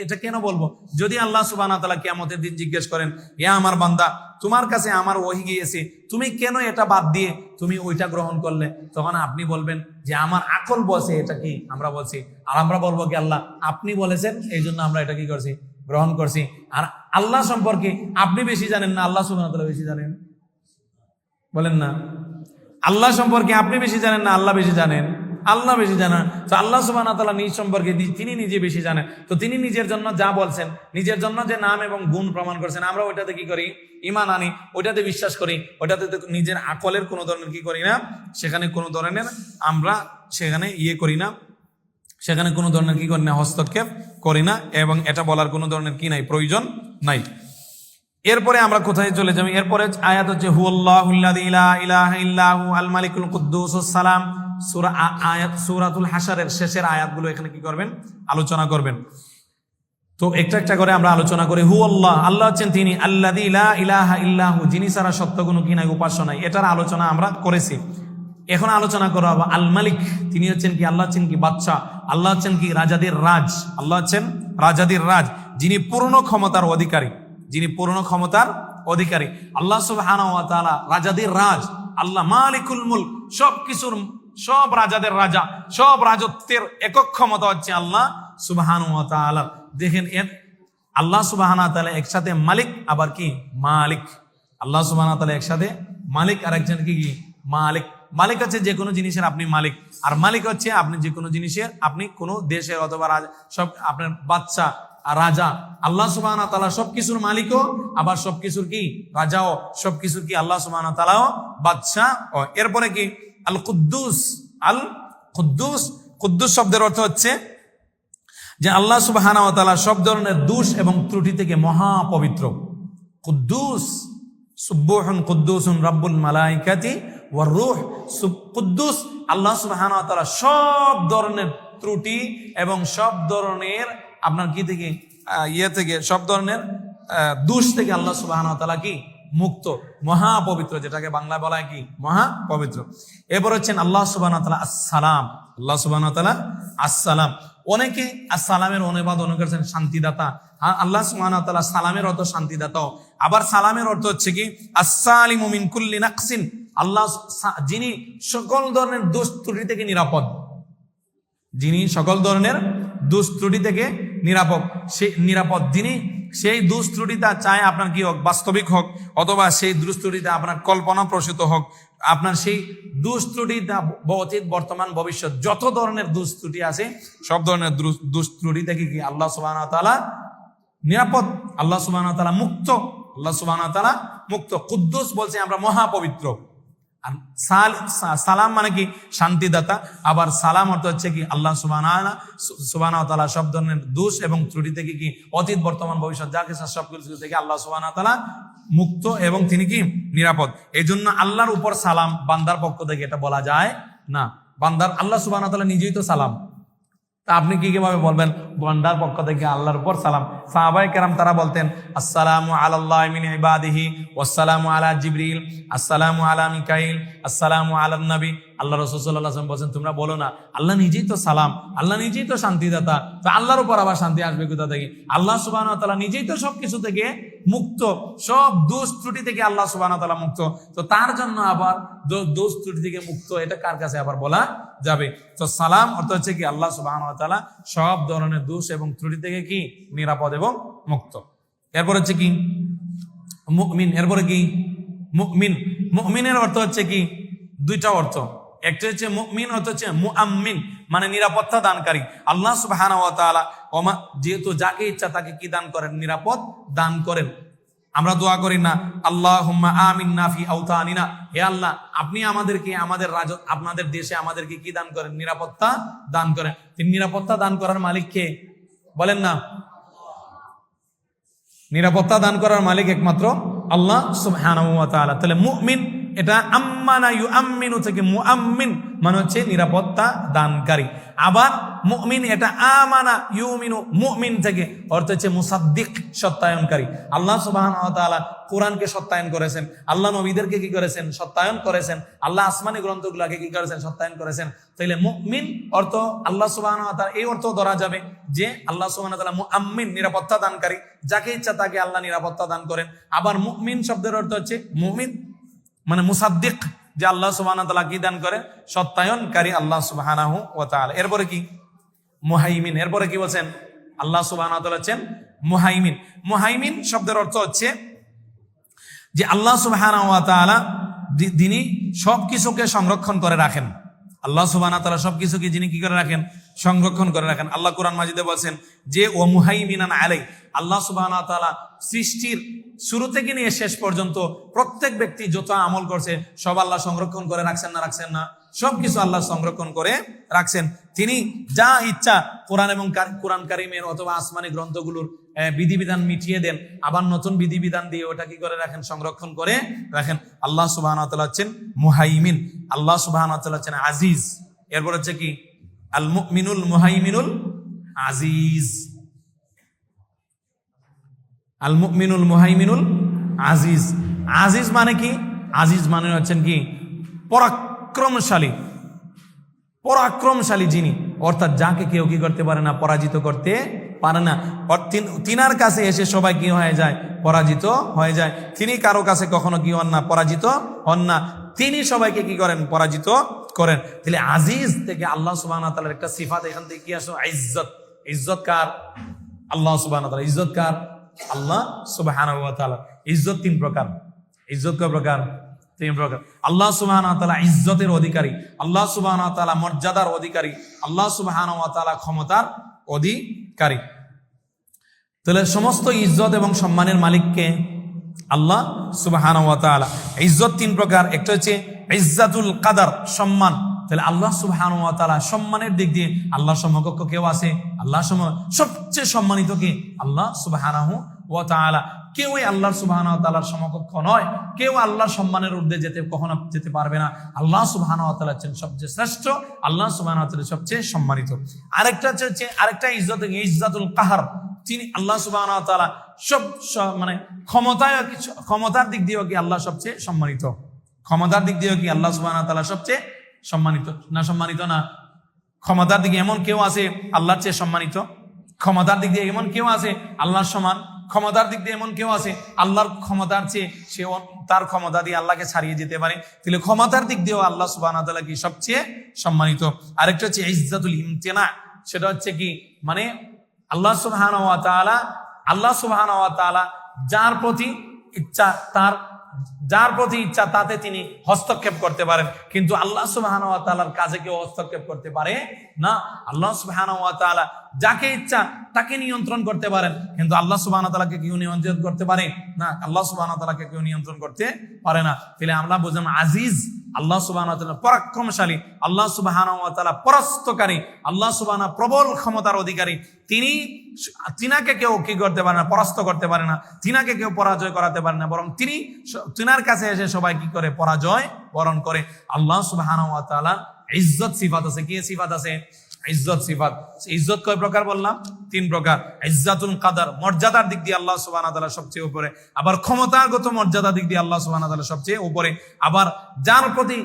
এটা কেন বলবো? যদি আল্লাহ সুবহানাহু ওয়া তাআলা কিয়ামতের দিন জিজ্ঞেস করেন, ইয়া আমার বান্দা, তোমার কাছে আমার ওহী গিয়েছে, তুমি কেন এটা বাদ দিয়ে তুমি ওইটা গ্রহণ করলে? তখন আপনি বলবেন যে আমার আকল বলছে এটা কি, আমরা বলছি। আর আমরা বলবো কি, আল্লাহ আপনি বলেছেন এই জন্য আমরা এটা কি করছি, গ্রহণ করছি। আর আল্লাহ সম্পর্কে আপনি বেশি জানেন না আল্লাহ সুবহানাহু ওয়া তাআলা বেশি জানেন? বলেন না। আল্লাহ সম্পর্কে আপনি বেশি জানেন না আল্লাহ বেশি জানেন? আল্লাহ বেশি জানেন। তো আল্লাহ সুবহানাহু ওয়া তাআলা নিজ সম্পর্কে তিনি নিজে বেশি জানেন। তো তিনি নিজের জন্য যা বলছেন, নিজের জন্য যে নাম এবং গুণ প্রমাণ করছেন, আমরা ওইটাতে কি করি, ঈমান আনি, ওইটাতে বিশ্বাস করি। ওইটাতে নিজের আকলের কোনো ধরনের কি করি না, সেখানে কোনো ধরনের আমরা সেখানে করি না, সেখানে কোনো ধরনের কি করি না, হস্তক্ষেপ করি না। এবং এটা বলার কোনো ধরনের কি নাই, প্রয়োজন নাই। এরপরে আমরা কোথায় চলে যাবো? এরপরে আয়াত হচ্ছে হুয়াল্লাহুল্লাযী লা ইলাহা ইল্লাহু আল মালিকুল কুদ্দুসুস সালাম। সূরাতুল হাশরের শেষের আয়াতগুলো এখানে কি করবেন, আলোচনা করবেন। তো একটা একটা করে আমরা আলোচনা করি। হুয়াল্লাহ, আল্লাহ হচ্ছেন তিনি, আল্লাযী লা ইলাহা ইল্লাহু, যিনি ছাড়া সত্য কোনো কি নাই, উপাস্য নাই। এটার আলোচনা আমরা করেছি। এখন আলোচনা করা হবে আল মালিক, তিনি হচ্ছেন কি, আল্লাহ হচ্ছেন কি বাদশাহ, আল্লাহ হচ্ছেন কি রাজাদের রাজ, আল্লাহ হচ্ছেন রাজাদের রাজ, যিনি পূর্ণ ক্ষমতার অধিকারী, আল্লাহ সুবহানাহু ওয়া তাআলা রাজাদের রাজ। আল্লাহ মালিকুল মুলক, সব রাজাদের রাজা, সব রাজত্বের একক ক্ষমতা হচ্ছে আল্লাহ সুবহানাহু ওয়া তাআলা। দেখেন আল্লাহ সুবহানাহু ওয়া তাআলা একসাথে মালিক আবার কি মালিক। আল্লাহ সুবহানাহু ওয়া তাআলা একসাথে মালিক আর একজন কি মালিক। মালিক হচ্ছে যে কোনো জিনিসের আপনি মালিক, আর মালিক হচ্ছে আপনি যে কোনো জিনিসের, আপনি কোনো দেশের অথবা সব আপনার বাদশা আর রাজা। আল্লাহ সুবহানাহু ওয়া তাআলা সবকিছুর মালিকও, আবার সবকিছুর কি রাজাও, সবকিছুর কি আল্লাহ সুবহানাহু ওয়া তাআলাও বাদশা। এরপরে কি আল কুদ্দুস। কুদ্দুস শব্দের অর্থ হচ্ছে যে আল্লাহ সুবহানাহু ওয়া তাআলা সব ধরনের দোষ এবং ত্রুটি থেকে মহাপবিত্র। কুদ্দুস, সুবহুন কুদ্দুসুন রাব্বুল মালাইকাতি ওয়ার রূহ। কুদ্দুস, আল্লাহ সুবহানাহু ওয়া তাআলা সব ধরনের ত্রুটি এবং সব ধরনের আপনার কি থেকে থেকে সব ধরনের দোষ থেকে আল্লাহ সুবহানাহু ওয়া তাআলা কি মুক্ত, মহাপবিত্র, যেটাকে বাংলায় বলা হয় কি মহাপবিত্র। এরপর হচ্ছেন আল্লাহ সুবহানাহু ওয়া তাআলা আসসালাম। আল্লাহ সুবহানাহু ওয়া তাআলা আসসালাম। অনেকে আসসালামের অনুবাদ করেছেন শান্তিদাতা। আল্লাহ সুবহানাহু ওয়া তাআলা সালামের অর্থ শান্তিদাতা, আবার সালামের অর্থ হচ্ছে কি আসসালিমু মিন কুল্লি নাকসিন, আল্লাহ যিনি সকল ধরনের দোষ ত্রুটি থেকে নিরাপদ, যিনি সকল ধরনের দোষ ত্রুটি থেকে নিরাপদ, যিনি সেই দোষ ত্রুটিটা চায় আপনার কি হোক, বাস্তবিক হোক, অথবা সেই দোষ ত্রুটিটা আপনার কল্পনা প্রসূত হোক, আপনার সেই দোষ ত্রুটিটা অতীত বর্তমান ভবিষ্যৎ যত ধরনের দোষ ত্রুটি আছে সব ধরনের দোষ ত্রুটি থেকে কি আল্লাহ সুবহানাহু ওয়া তাআলা নিরাপদ, আল্লাহ সুবহানাহু ওয়া তাআলা মুক্ত, আল্লাহ সুবহানাহু ওয়া তাআলা মুক্ত। কুদ্দুস বলছে আমরা মহাপবিত্র। আর সালাম মানে কি শান্তিদাতা, আবার সালাম অর্থ হচ্ছে কি আল্লাহ সুবহানাহু ওয়া তাআলা সব ধরনের দোষ এবং ত্রুটি থেকে কি অতীত বর্তমান ভবিষ্যৎ যা কিছু সব কিছু থেকে আল্লাহ সুবহানাহু ওয়া তাআলা মুক্ত এবং তিনি কি নিরাপদ। এই জন্য আল্লাহর উপর সালাম বান্দার পক্ষ থেকে এটা বলা যায় না। বান্দার আল্লাহ সুবহানাহু ওয়া তাআলা নিজেই তো সালাম, তা আপনি কিভাবে বলবেন বান্দার পক্ষ থেকে আল্লাহর উপর সালাম? সাহাবায়ে কেরাম তারা বলতেন আসসালামু আলাল্লাহি মিন ইবাদিহি ওয়াসসালামু আলা জিবরিল, আসসালামু আলা মিকাইল, আসসালামু আলান নবী। আল্লাহ রাসূল সাল্লাল্লাহু আলাইহি ওয়াসাল্লাম বলেন তোমরা বলো না আল্লাহ নিজেই তো সালাম, আল্লাহ নিজেই তো শান্তিদাতা, তো আল্লাহর উপর আবার শান্তি আসবে কোথা থেকে? আল্লাহ সুবহানাহু ওয়া তাআলা নিজেই তো সবকিছু থেকে মুক্ত, সব দোষ ত্রুটি থেকে আল্লাহ সুবহানাহু ওয়া তাআলা মুক্ত, তো তার জন্য আবার দোষ ত্রুটি থেকে মুক্ত এটা কার কাছে আবার বলা যাবে? তো সালাম অর্থ হচ্ছে কি আল্লাহ সুবহানাহু ওয়া তাআলা সব ধরনের দোষ এবং ত্রুটি থেকে কি নিরাপদ এবং মুক্ত। এরপর হচ্ছে কি মুমিন। এরপরে কি মুমিন। মুমিনের অর্থ হচ্ছে কি দুইটা অর্থ, একটা হচ্ছে মুমিন, অর্থ হচ্ছে মুআম্মিন মানে নিরাপত্তা দানকারী। আল্লাহ সুবহানাহু ওয়া তাআলা যেহেতু যাকে ইচ্ছা তাকে কি দান করেন? নিরাপদ দান করেন। আমরা দোয়া করি না আল্লাহুম্মা আমিন্না ফি আওতানিনা, হে আল্লাহ আপনি আমাদেরকে আমাদের আপনাদের দেশে আমাদেরকে কি দান করেন? নিরাপত্তা দান করেন। তিনি নিরাপত্তা দান করার মালিক কে বলেন না? নিরাপত্তা দান করার মালিক একমাত্র আল্লাহ সুবহানাহু ওয়া তাআলা। তাহলে মুমিন এটা আম্মানা ইউআম্মিনু থেকে মুআম্মিন মানে হচ্ছে নিরাপত্তা দানকারী। আবার মুমিন এটা আমানা ইউমিনু মুমিন থেকে অর্থ হচ্ছে মুসাদ্দিক সত্যায়নকারী। আল্লাহ সুবহানাহু ওয়া তাআলা কোরআনকে সত্যায়ন করেছেন, আল্লাহ নবীদেরকে কি করেছেন? সত্যায়ন করেছেন, আল্লাহ আসমানি গ্রন্থগুলোকে কি করেছেন? সত্যায়ন করেছেন। তাইলে মুমিন অর্থ আল্লাহ সুবহানাহু ওয়া তাআলা এই অর্থ ধরা যাবে যে আল্লাহ সুবহানাহু ওয়া তাআলা মুআম্মিন নিরাপত্তা দানকারী, যাকে ইচ্ছা তাকে আল্লাহ নিরাপত্তা দান করেন। আবার মুমিন শব্দের অর্থ হচ্ছে মুমিন মানে মুসাদ্দিক, যে আল্লাহ সুবহানাহু ওয়া তাআলা কি দান করে? সত্যায়নকারী আল্লাহ সুবহানাহু ওয়া তাআলা। এরপরে কি মুহাইমিন। এরপরে কি বলছেন? আল্লাহ সুবহানাহু ওয়া তাআলা হচ্ছেন মুহাইমিন। মুহাইমিন শব্দের অর্থ হচ্ছে যে আল্লাহ সুবহানাহু ওয়া তাআলা যিনি সবকিছুকে সংরক্ষণ করে রাখেন। আল্লাহ সুবহানাহু ওয়া তাআলা সবকিছুকে যিনি কি করে রাখেন? সংরক্ষণ করে রাখেন। আল্লাহ কোরআন মাজিদে বলছেন যে ওয়া মুহাইমিনান আলাই, আল্লাহ সুবহানাহু ওয়া তাআলা সৃষ্টির শুরু থেকে নিয়ে শেষ পর্যন্ত প্রত্যেক ব্যক্তি যত আমল করছে সব আল্লাহ সংরক্ষণ করে রাখছেন না? রাখছেন না? সবকিছু আল্লাহ সংরক্ষণ করে রাখছেন। তিনি যা ইচ্ছা কোরআন কারীমের অথবা আসমানি গ্রন্থগুলোর বিধিবিধান মিটিয়ে দেন, আবার নতুন বিধিবিধান দিয়ে ওটা কি করে রাখেন? সংরক্ষণ করে রাখেন। আল্লাহ সুবহানাহু ওয়া তাআলা হচ্ছেন মুহাইমিন। আল্লাহ সুবহানাহু ওয়া তাআলা হচ্ছেন আজিজ। এরপর হচ্ছে কি আল মুমিনুল মুহাইমিনুল আজিজ। আল মুমিনুল মুহাইমিনুল আজিজ। আজিজ মানে কি? আজিজ মানে হচ্ছেন কি পরাক্রমশালী, পরাক্রমশালী যিনি, অর্থাৎ যাকে কেউ কি করতে পারে না? পরাজিত করতে পারে না। তিনার কাছে এসে সবাই কি হয়ে যায়? পরাজিত হয়ে যায়। তিনি কারো কাছে কখনো কি হন না? পরাজিত হন না। তিনি সবাইকে কি করেন? পরাজিত করেন। তাহলে আজিজ থেকে আল্লাহ সুবহানাহু ওয়া তাআলার একটা সিফাত, এখান থেকে কি আসে? ইজ্জত। ইজ্জত কার? আল্লাহ সুবহানাহু ওয়া তাআলা। ইজ্জত কার? আল্লাহ সুবহানাহু ওয়া তাআলা। ইজ্জত তিন প্রকার। ইজ্জত কয় প্রকার? তিন প্রকার। আল্লাহ সুবহানাহু ওয়া তাআলা ইজ্জতের অধিকারী, আল্লাহ সুবহানাহু ওয়া তাআলা মর্যাদার অধিকারী, আল্লাহ সুবহানাহু ওয়া তাআলা ক্ষমতার অধিকারী। তাহলে সমস্ত ইজ্জত এবং সম্মানের মালিককে আল্লাহ সুবহানাহু ওয়া তাআলা। ইজ্জত তিন প্রকার, একটা হচ্ছে ইজ্জাতুল কাদার, সম্মান। তাহলে আল্লাহ সুবহানাহু ওয়া তাআলা সম্মানের দিক দিয়ে আল্লাহর সমকক্ষ কেউ আছে? আল্লাহ সবচেয়ে সম্মানিত কে? আল্লাহ সুবহানাহু ওয়া তাআলা। কেউই আল্লাহ সুবহানাহু ওয়া তাআলার সমকক্ষ নয়, কেউ আল্লাহর সম্মানের ঊর্ধ্বে কখনো যেতে পারবে না। আল্লাহ সুবহানাহু ওয়া তাআলা হচ্ছেন সবচেয়ে শ্রেষ্ঠ, আল্লাহ সুবহানাহু ওয়া তাআলা সবচেয়ে সম্মানিত। আরেকটা ইজ্জত, ইজ্জাতুল কাহার। তিনি আল্লাহ সুবহানাহু ওয়া তাআলা মানে ক্ষমতার দিক দিয়েও কি আল্লাহ সবচেয়ে সম্মানিত। ক্ষমতার দিক দিয়েও কি আল্লাহ সুবহানাহু ওয়া তাআলা সবচেয়ে সম্মানিত না? সম্মানিত না? ক্ষমতার দিকে এমন কেউ আছে আল্লাহর চেয়ে সম্মানিত? ক্ষমতার দিক দিয়ে এমন কেউ আছে আল্লাহর সমান? ক্ষমতার দিক দিয়ে এমন কেউ আছে আল্লাহর ক্ষমতার চেয়ে সে তার ক্ষমতা দিয়ে আল্লাহকে ছাড়িয়ে যেতে পারে? তাহলে ক্ষমতার দিক দিয়েও আল্লাহ সুবহানাহু ওয়া তাআলা কি সবচেয়ে সম্মানিত। আরেকটা হচ্ছে ইজ্জাতুল ইমতিনা, সেটা হচ্ছে কি মানে আল্লাহ সুবহানাহু ওয়া তাআলা যার প্রতি ইচ্ছা তাতে তিনি হস্তক্ষেপ করতে পারেন, কিন্তু আল্লাহ সুবহানাহু ওয়া তাআলার কাজে কেউ হস্তক্ষেপ করতে পারে না। আল্লাহ সুবহানাহু ওয়া তাআলা যাকে ইচ্ছা তাকে নিয়ন্ত্রণ করতে পারেন, কিন্তু আল্লাহ সুবহানাহু ওয়া তাআলাকে কেউ নিয়ন্ত্রণ করতে পারে না। আল্লাহ সুবহানাহু ওয়া তাআলাকে কেউ নিয়ন্ত্রণ করতে পারে না। তাহলে আমরা বুঝলাম আজিজ আল্লাহ সুবহানাহু ওয়া তাআলা, পরাক্রমশালী আল্লাহ সুবহানাহু ওয়া তাআলা, পরাস্তকারী আল্লাহ সুবহানাহু, প্রবল ক্ষমতার অধিকারী তিনাকে কেউ কি করতে পারে না, পরাস্ত করতে পারে না, তিনাকে কেউ পরাজয় করাতে পারে না, বরং তিনার কাছে এসে সবাই কি করে, পরাজয় বরণ করে। আল্লাহ সুবহানাহু ওয়া তাআলা ইজ্জত সিফাত আছে। কি সিফাত আছে? ইজ্জত সিফাত। ইজ্জত কয় প্রকার বললাম? 3 প্রকার। ইজ্জাতুল কাদার, মর্যাদার দিক দিয়ে আল্লাহ সুবহানাহু ওয়া তাআলা সবচেয়ে উপরে। আবার ক্ষমতাগত মর্যাদার দিক দিয়ে আল্লাহ সুবহানাহু ওয়া তাআলা সবচেয়ে উপরে। আবার যার প্রতি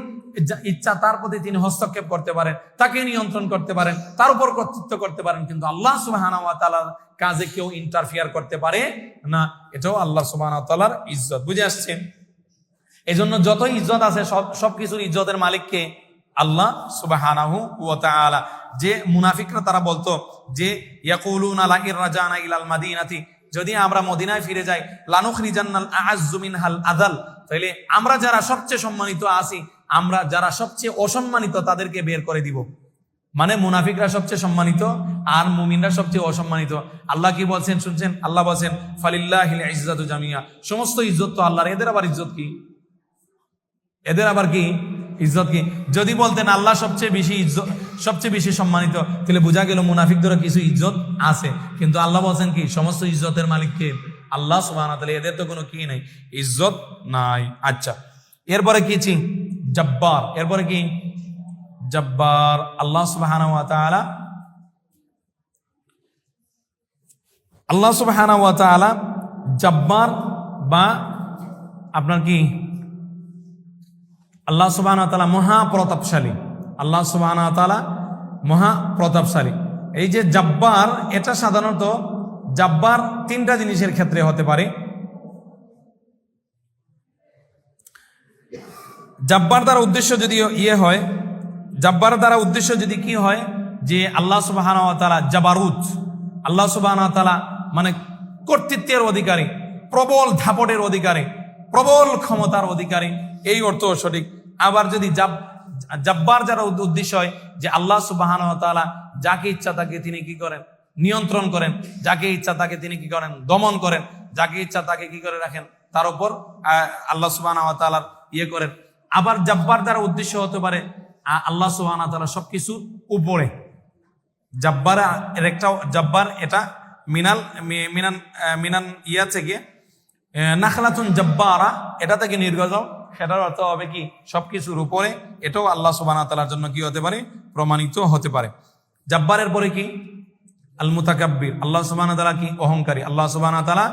ইচ্ছা তার প্রতি তিনি হস্তক্ষেপ করতে পারেন, তাকে নিয়ন্ত্রণ করতে পারেন, তার উপর কর্তৃত্ব করতে পারেন, কিন্তু আল্লাহ সুবহানাহু ওয়া তাআলার কাজে কেউ ইন্টারফিয়ার করতে পারে না। এটাও আল্লাহ সুবহানাহু ওয়া তাআলার ইজ্জত। বুঝে আসছেন? এই জন্য যত ইজ্জত আছে সবকিছুর ইজ্জতের মালিককে আল্লাহ সুবহানাহু ওয়া তাআলা। যে মুনাফিকরা তারা বলতো যে ইয়াকুলুনা লা ইরজানা ইলাল মাদিনাতি, যদি আমরা মদিনায় ফিরে যাই, লানুখরিজান্নাল আ'আজ্জু মিনহাল আযাল, তাহলে আমরা যারা সবচেয়ে সম্মানিত আছি, আমরা যারা সবচেয়ে অসম্মানিত তাদেরকে বের করে দিব। মানে মুনাফিকরা সবচেয়ে সম্মানিত আর মুমিনরা সবচেয়ে অসম্মানিত। আল্লাহ কি বলছেন শুনছেন? আল্লাহ বলছেন ফালিল্লাহিল ইজ্জাতু জামিয়া, সমস্ত ইজ্জত তো আল্লাহর। এদের আবার ইজ্জত কি? এদের আবার কি ইজ্জত কি? যদি বলতেন আল্লাহ সবচেয়ে বেশি সম্মানিত, তাহলে বোঝা গেল মুনাফিকদেরও কিছু ইজ্জত আছে, কিন্তু আল্লাহ বলছেন কি সমস্ত ইজ্জতের মালিককে আল্লাহ সুবহানাহু ওয়া তাআলা। এদের তো কোনো কি নাই, ইজ্জত নাই। আচ্ছা, এরপরে কি? জব্বার। এরপরে কি? জব্বার। আল্লাহ সুবহানাহু ওয়া তাআলা জব্বার বা আপনার কি আল্লাহ সুবহানাহু ওয়া তাআলা মহাপ্রতাপশালী। আল্লাহ সুবহানাহু ওয়া তাআলা মহাপ্রতাপশালী। এই যে জব্বার, এটা সাধারণত জব্বার 3টা জিনিসের ক্ষেত্রে হতে পারে। জব্বার দ্বারা উদ্দেশ্য যদি হয়, জব্বার দ্বারা উদ্দেশ্য যদি কি হয়, যে আল্লাহ সুবহানাহু ওয়া তাআলা জাবারুত, আল্লাহ সুবহানাহু ওয়া তাআলা মানে কর্তৃত্বের অধিকারী, প্রবল ধাপটের অধিকারী, প্রবল ক্ষমতার অধিকারী, এই অর্থ সঠিক। আবার যদি জব্বার যারা উদ্দেশ্য হয় যে আল্লাহ সুবহানাহু ওয়া তাআলা যাকে ইচ্ছা তাকে তিনি কি করেন, নিয়ন্ত্রণ করেন, যাকে ইচ্ছা তাকে তিনি কি করেন, দমন করেন, যাকে ইচ্ছা তাকে কি করে রাখেন, তার উপর আল্লাহ সুবহানাহু ওয়া তাআলার ইয়ে করেন। আবার জব্বার দ্বারা উদ্দেশ্য হতে পারে আল্লাহ সুবহানাহু ওয়া তাআলা সবকিছু উপরে। জব্বার এটা মিনান ইয়া থেকে নাখলাতুন জব্বারা, এটা থেকে নির্গত, সেটার অর্থ হবে কি সবকিছুর উপরে। এটাও আল্লাহ সুবহানাহু ওয়া তাআলার জন্য কি হতে পারে, প্রমাণিত হতে পারে। জব্বারের পরে কি? আল মুতাকাব্বির। আল্লাহ সুবহানাহু ওয়া তাআলা কি? অহংকারী। আল্লাহ সুবহানাহু ওয়া তাআলা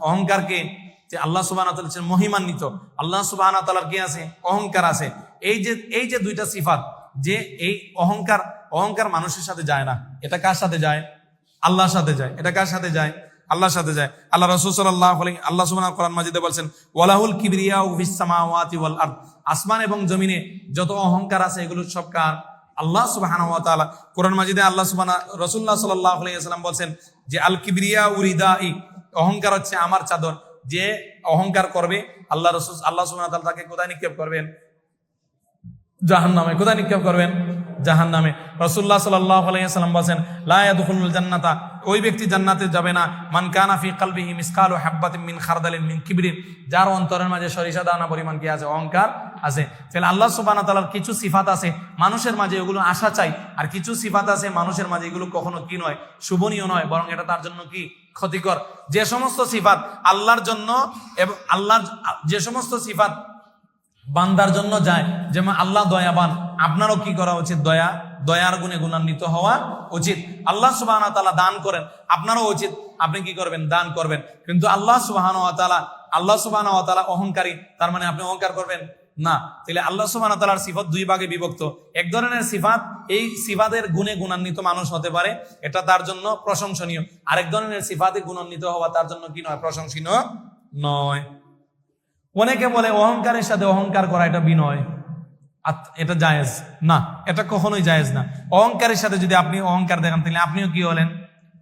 অহংকারকে যে আল্লাহ সুবহানাহু ওয়া তাআলা মহিমান্বিত, আল্লাহ সুবহানাহু ওয়া তাআলার কি আছে? অহংকার আছে। এই যে 2টা সিফাত, যে এই অহংকার মানুষের সাথে যায় না, এটা কার সাথে যায়? আল্লাহর সাথে যায়। এটা কার সাথে যায়? আল্লাহর সাথে যায়। আল্লাহ রাসূল সাল্লাল্লাহু আলাইহি আল্লাহ সুবহানাহু কোরআন মাজিদে বলছেন ওয়ালাহুল কিবরিয়াউ ফিস সামাওয়াতি ওয়াল আরদ, আসমান এবং জমিনে যত অহংকার আছে এগুলো সব কার? আল্লাহ সুবহানাহু ওয়া তাআলা। কোরআন মাজিদে রাসূলুল্লাহ সাল্লাল্লাহু আলাইহি ওয়াসাল্লাম বলছেন যে আল কিবরিয়া উরিদাই, অহংকার হচ্ছে আমার চাদর। যে অহংকার করবে আল্লাহ সুবহানাহু ওয়া তাআলা তাকে কোথায় নিক্ষেপ করবেন? জাহান্নামে। কোথায় নিক্ষেপ করবেন? জাহান্নামে। রাসূলুল্লাহ সাল্লাল্লাহু আলাইহি ওয়াসাল্লাম বলেন লা ইয়াদখুলুল জান্নাতা, ওই ব্যক্তি জান্নাতে যাবে না, মান কানা ফি কলবিহি মিসকালু হাববাতিন মিন খারদালিন মিন কিবরিন, যার অন্তরের মাঝে সরিষা দানা পরিমাণ কি আছে? অহংকার আছে। তাহলে আল্লাহ সুবহানাহু ওয়া তাআলার কিছু সিফাত আছে মানুষের মাঝে, এগুলো আশা চাই, আর কিছু সিফাত আছে মানুষের মাঝে এগুলো কখনো কি নয়, শুভনীয় নয়, বরং এটা তার জন্য কি? ক্ষতিকর। যে সমস্ত সিফাত আল্লাহর জন্য এবং যে সমস্ত সিফাত বান্দার জন্য যায়, যেমন আল্লাহ দয়াবান, আপনারও কি করা উচিত? দয়ার গুণে গুণান্বিত হওয়া উচিত। আল্লাহ সুবহানাহু ওয়া তাআলা দান করেন, আপনারও উচিত আপনি কি করবেন? দান করবেন। কিন্তু আল্লাহ সুবহানাহু ওয়া তাআলা অহংকারী, তার মানে আপনি অহংকার করবেন না। তাহলে আল্লাহ সুবহানাহু ওয়া তাআলার সিফাত দুই ভাগে বিভক্ত। এক ধরনের সিফাত, এই সিফাতের গুণে গুণান্বিত মানুষ হতে পারে, এটা তার জন্য প্রশংসনীয়। আরেক ধরনের সিফাতে গুণান্বিত হওয়া তার জন্য কি নয়, প্রশংসনীয় নয়। অনেকে বলে অহংকারের সাথে অহংকার করা এটা বিনয়, এটা জায়েজ না, এটা কখনোই জায়েজ না। অহংকারের সাথে যদি আপনি অহংকার দেখান তাহলে আপনিও কি হলেন,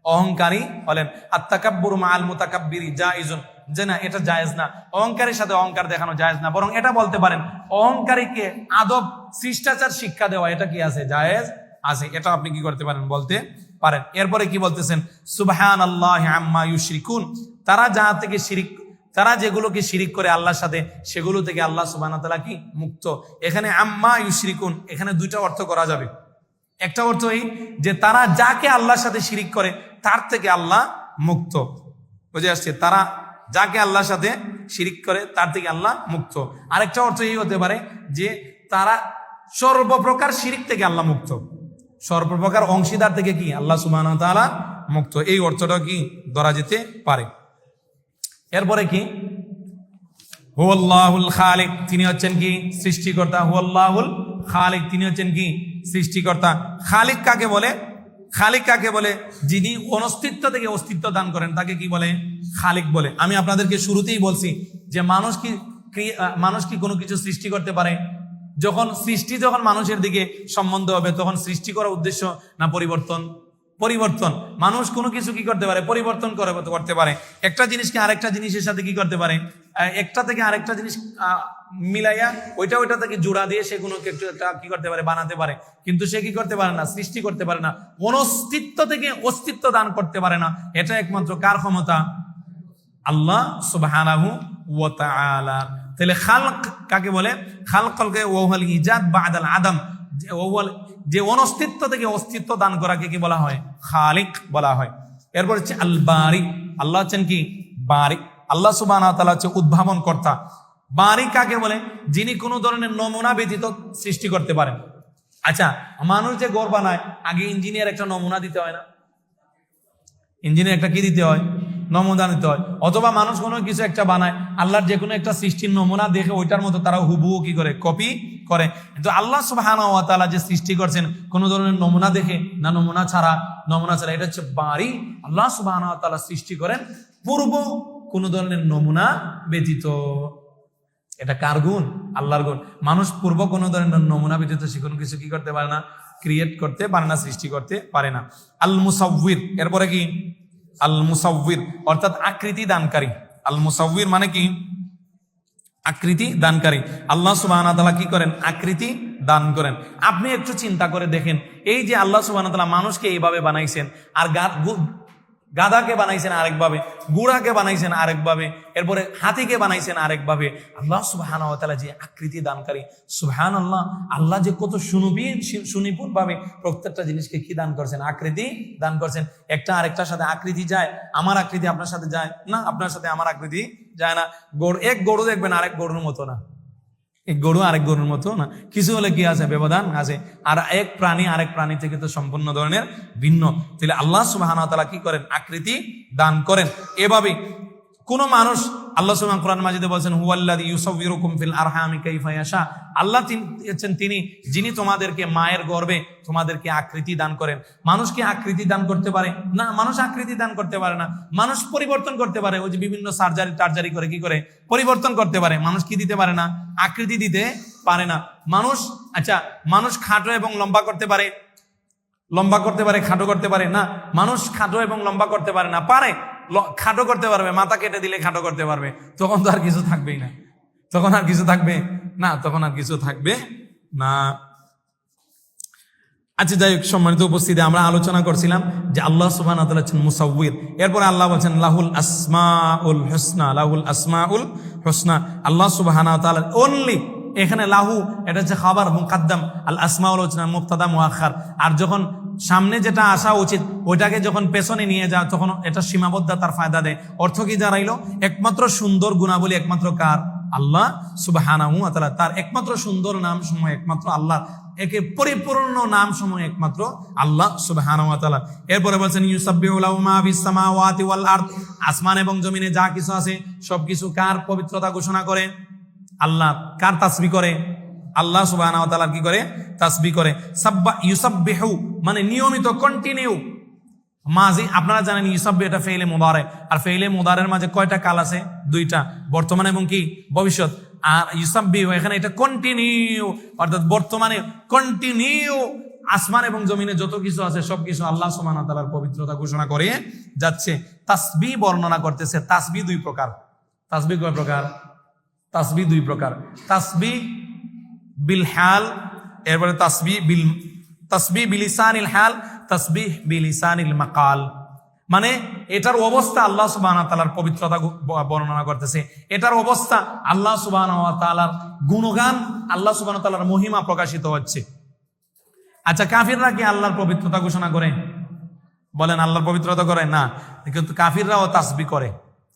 অহংকারী হলেন। আত-তাকাব্বুরু মাআল মুতাকাব্বিরি জায়েজুন, যে না এটা জায়েজ না, অহংকারের সাথে অহংকার দেখানো জায়েজ না। বরং এটা বলতে পারেন অহংকারীকে আদব শিষ্টাচার শিক্ষা দেওয়া এটা কি আছে, জায়েজ আছে, এটা আপনি কি করতে পারেন, বলতে পারেন। এরপরে কি বলতেছেন, সুবহানাল্লাহি আম্মা ইউশরিকুন, তারা যেগুলোকে শিরিক করে আল্লাহর সাথে সেগুলো থেকে আল্লাহ সুবহানাহু ওয়া তাআলা কি মুক্ত। এখানে আম্মা ইউশরিকুন এখানে দুইটা অর্থ করা যাবে। একটা অর্থ এই যে তারা যাকে আল্লাহর সাথে শিরিক করে তার থেকে আল্লাহ মুক্ত, বুঝে আসছে, তারা যাকে আল্লাহর সাথে শিরিক করে তার থেকে আল্লাহ মুক্ত। আরেকটা অর্থ এই হতে পারে যে তারা সর্বপ্রকার শিরিক থেকে আল্লাহ মুক্ত, সর্বপ্রকার অংশীদার থেকে কি আল্লাহ সুবহানাহু ওয়া তাআলা মুক্ত। এই অর্থটা কি ধরা যেতে পারে। এরপরে কি, হুয়াল্লাহুল খালিক, তিনি হচ্ছেন কি সৃষ্টিকর্তা। হুয়াল্লাহুল খালিক, তিনি হচ্ছেন কি সৃষ্টিকর্তা। খালিক কাকে বলে, খালিক কাকে বলে, যিনি অনস্তিত্ব থেকে অস্তিত্ব দান করেন তাকে কি বলে, খালিক বলে। আমি আপনাদেরকে শুরুতেই বলছি যে মানুষ কি কোনো কিছু সৃষ্টি করতে পারে? যখন মানুষের দিকে সম্বন্ধ হবে তখন সৃষ্টি করার উদ্দেশ্য না পরিবর্তন? পরিবর্তন। মানুষ কোনো কিছু কি করতে পারে, পরিবর্তন করতে পারে। একটা জিনিসকে আরেকটা জিনিসের সাথে কি করতে পারে, একটা থেকে আরেকটা জিনিস মিলাইয়া ওইটা থেকে জোড়া দিয়ে সে কোনো একটা কি করতে পারে, বানাতে পারে। কিন্তু সে কি করতে পারে না, সৃষ্টি করতে পারে না, অনস্তিত্ব থেকে অস্তিত্ব দান করতে পারে না। এটা একমাত্র কার ক্ষমতা, আল্লাহ সুবহানাহু ওয়া তাআলা। তাহলে খালক কাকে বলে, খালককে ওয়াল ইজাদ বাদাল আদম, যে অনস্তিত্ব থেকে অস্তিত্ব দান করাকে কি বলা হয়, খালিক বলা হয়। এরপর হচ্ছে আল বারি, আল্লাহ হচ্ছেন কি বারি, আল্লাহ সুবহানাহু ওয়া তাআলা হচ্ছে উদ্ভাবন কর্তা। বারি কাকে বলে, যিনি কোনো ধরনের নমুনা ব্যতীত সৃষ্টি করতে পারেন। আচ্ছা, মানুষ যে ঘর বানায় আগে ইঞ্জিনিয়ার একটা নমুনা দিতে হয় না? ইঞ্জিনিয়ার একটা কি দিতে হয়, নমুনা দিতে হয়। অথবা মানুষ কোনো কিছু একটা বানায়, আল্লাহর যে কোনো একটা সৃষ্টির নমুনা দেখে ওইটার মতো তারা হুবহু কি করে, কপি করে। কিন্তু আল্লাহ সুবহানাহু ওয়া তাআলা যে সৃষ্টি করছেন কোনো ধরনের নমুনা দেখে না, নমুনা ছাড়া, এটা হচ্ছে বারি। আল্লাহ সুবহানাহু ওয়া তাআলা সৃষ্টি করেন পূর্ব কোনো ধরনের নমুনা ব্যতীত। এটা কার গুণ, আল্লাহর গুণ। মানুষ পূর্ব কোনো ধরনের নমুনা ব্যতীত সে কোনো কিছু কি করতে পারে না, ক্রিয়েট করতে পারে না, সৃষ্টি করতে পারে না। আল মুসাউবির, এরপরে কি আল মুসাউবির অর্থাৎ আকৃতি দানকারী। আল মুসাউবির মানে কি, আকৃতি দানকারী। আল্লাহ সুবহানাহু ওয়া তাআলা কি করেন, আকৃতি দান করেন। আপনি একটু চিন্তা করে দেখেন, এই যে আল্লাহ সুবহানাহু ওয়া তাআলা মানুষকে এইভাবে বানাইছেন, আর গাধাকে বানাইছেন আরেকভাবে, গুড়াকে বানাইছেন আরেকভাবে, এরপরে হাতিকে বানাইছেন আরেকভাবে। আল্লাহ সুবহানাহু ওয়া তাআলা যে আকৃতি দানকারী, সুবহানাল্লাহ, আল্লাহ যে কত সুনিপুণ ভাবে প্রত্যেকটা জিনিসকে কি দান করছেন, আকৃতি দান করছেন। একটা আরেকটার সাথে আকৃতি যায়, আমার আকৃতি আপনার সাথে যায় না, আপনার সাথে আমার আকৃতি যায় না। এক গরু দেখবেন আরেক গরুর মতো না, এক গরু আরেক গরুর মতো না, কিছু হলে কি আছে, ব্যবধান আছে। আর এক প্রাণী আরেক প্রাণী থেকে তো সম্পূর্ণ ধরনের ভিন্ন। তাহলে আল্লাহ সুবহানাহু ওয়া তাআলা কি করেন, আকৃতি দান করেন। এভাবে কোন মানুষ, আল্লাহ সুবহানাহু কোরআন মাজিদে বলেন, হুয়াল্লাযী ইউসাউবিরুকুম ফিল আরহামি কাইফা ইয়াশা, আল্লাহ তিনি যিনি তোমাদেরকে মায়ের গর্ভে তোমাদেরকে আকৃতি দান করেন। মানুষ কি আকৃতি দান করতে পারে না? মানুষ আকৃতি দান করতে পারে না। মানুষ পরিবর্তন করতে পারে, ওই যে বিভিন্ন সার্জারি করে কি করে পরিবর্তন করতে পারে। মানুষ কি দিতে পারে না, আকৃতি দিতে পারে না। মানুষ খাটো এবং লম্বা করতে পারে, খাটো করতে পারে না। মানুষ খাটো এবং লম্বা করতে পারে না, পারে খাটো করতে পারবে, মাথা কেটে দিলে খাটো করতে পারবে। তখন তো আর কিছু থাকবেই না, তখন আর কিছু থাকবে না। আচ্ছা, যাই হোক, সম্মানিত উপস্থিতি, আমরা আলোচনা করছিলাম যে আল্লাহ সুবহানাহু ওয়া তাআলা হচ্ছেন মুসাউবির। এরপরে আল্লাহ বলছেন লাহুল আসমাউল হুসনা, আল্লাহ সুবহানাহু ওয়া তাআলা অনলি। এখানে লাহু এটা হচ্ছে খাবার মুকাদ্দাম, আল আসমাউল হুসনা মুবতাদা মুআখার। আর যখন সামনে যেটা আসা উচিত ওইটাকে যখন পেছনে নিয়ে যাও তখন এটা সীমাবদ্ধতার ফায়দা দেয়। অর্থ কি দাঁড়াইলো, একমাত্র সুন্দর গুণাবলী একমাত্র কার, আল্লাহ সুবহানাহু ওয়া তাআলা। তার একমাত্র সুন্দর নাম সমূহ একমাত্র আল্লাহ, একে পরিপূর্ণ নাম সমূহ একমাত্র আল্লাহ সুবহানাহু ওয়া তাআলা। এরপরে বলছেন ইউসাব্বিহু লাহু মা ফিস সামাওয়াতি ওয়াল আরদ, আসমান এবং জমিনে যা কিছু আছে সবকিছু কার পবিত্রতা ঘোষণা করে, আল্লাহ কার তাসবিহ করে? আল্লাহ সুবহানাহু ওয়া তাআলার কি করে? তাসবিহ করে। সাব্বা ইউসাব্বিহু মানে নিয়মিত, কন্টিনিউ। মাজি আপনারা জানেন ইউসাব্বিহু এটা ফেইলে মুদারে, আর ফেইলে মুদারের মাঝে কয়টা কাল আছে? দুইটা, বর্তমান এবং কি ভবিষ্যৎ। আর ইউসাব্বিহু এখানে এটা কন্টিনিউ, অর্থাৎ বর্তমানে কন্টিনিউ আসমান এবং জমিনে যত কিছু আছে সবকিছু আল্লাহ সুবহানাহু ওয়া তাআলার পবিত্রতা ঘোষণা করে যাচ্ছে। তাসবিহ বর্ণনা করতেছে। তাসবিহ দুই প্রকার। তাসবিহ কয় প্রকার? তাসবিহ দুই প্রকার। তাসবিহ বিল হাল, এরপরে তাসবিহ বিলিসানিল হাল, তাসবিহ বিলিসানিল মাকাল। মানে এটার অবস্থা আল্লাহ সুবহানাহু ওয়া তাআলার পবিত্রতা বর্ণনা করতেছে, এটার অবস্থা আল্লাহ সুবহানাহু ওয়া তাআলার গুণগান, আল্লাহ সুবহানাহু ওয়া তাআলার মহিমা প্রকাশিত হচ্ছে। আচ্ছা, কাফিররা কি আল্লাহর পবিত্রতা ঘোষণা করে? বলেন, আল্লাহর পবিত্রতা করে না, কিন্তু কাফিররাও তাসবিহ করে।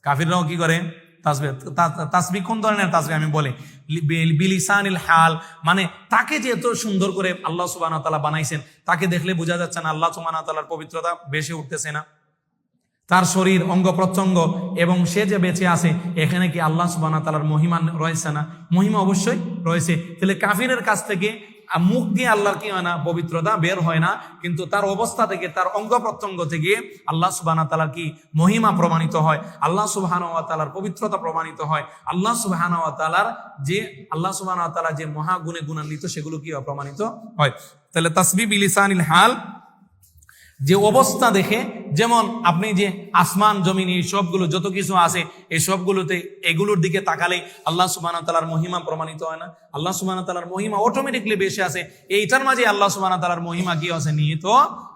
কাফিররাও কি করে? তাসবিহ। তাসবিহ কোন ধরনের তাসবিহ আমি বলি? বিলিসানিল হাল, মানে তাকে যে এত সুন্দর করে আল্লাহ সুবহানাহু ওয়া তাআলা বানাইছেন, তাকে দেখলে বোঝা যাচ্ছে না আল্লাহ সুবহানাহু ওয়া তাআলার পবিত্রতা বেশি উঠতেছে না? তার শরীর, অঙ্গ প্রত্যঙ্গ এবং সে যে বেঁচে আছে, এখানে কি আল্লাহ সুবহানাহু ওয়া তাআলার মহিমা রয়েছে না? মহিমা অবশ্যই রয়েছে। তাহলে কাফিরের কাছ থেকে মুখ দিয়ে আল্লাহর কি হয় না? পবিত্রতা বের হয় না, কিন্তু তার অবস্থা থেকে, তার অঙ্গ প্রত্যঙ্গ থেকে আল্লাহ সুবহানাহু ওয়া তাআলার কি মহিমা প্রমাণিত হয়, আল্লাহ সুবহানাহু ওয়া তাআলার পবিত্রতা প্রমাণিত হয়, আল্লাহ সুবহানাহু ওয়া তাআলার যে মহাগুণে গুণান্বিত সেগুলো কি প্রমাণিত হয়। তাহলে তাসবিহ বিলিসানিল হাল, যে অবস্থা দেখে, যেমন আপনি যে আসমান জমিন এই সবগুলো যত কিছু আছে, এই সবগুলোতে এগুলোর দিকে তাকালেই আল্লাহ সুবহানাহু ওয়া তাআলার মহিমা প্রমাণিত হয় না? আল্লাহ সুবহানাহু ওয়া তাআলার মহিমা অটোমেটিকলি বেশি আছে। এইটার মাঝে আল্লাহ সুবহানাহু ওয়া তাআলার মহিমা কি আছে? নিহিত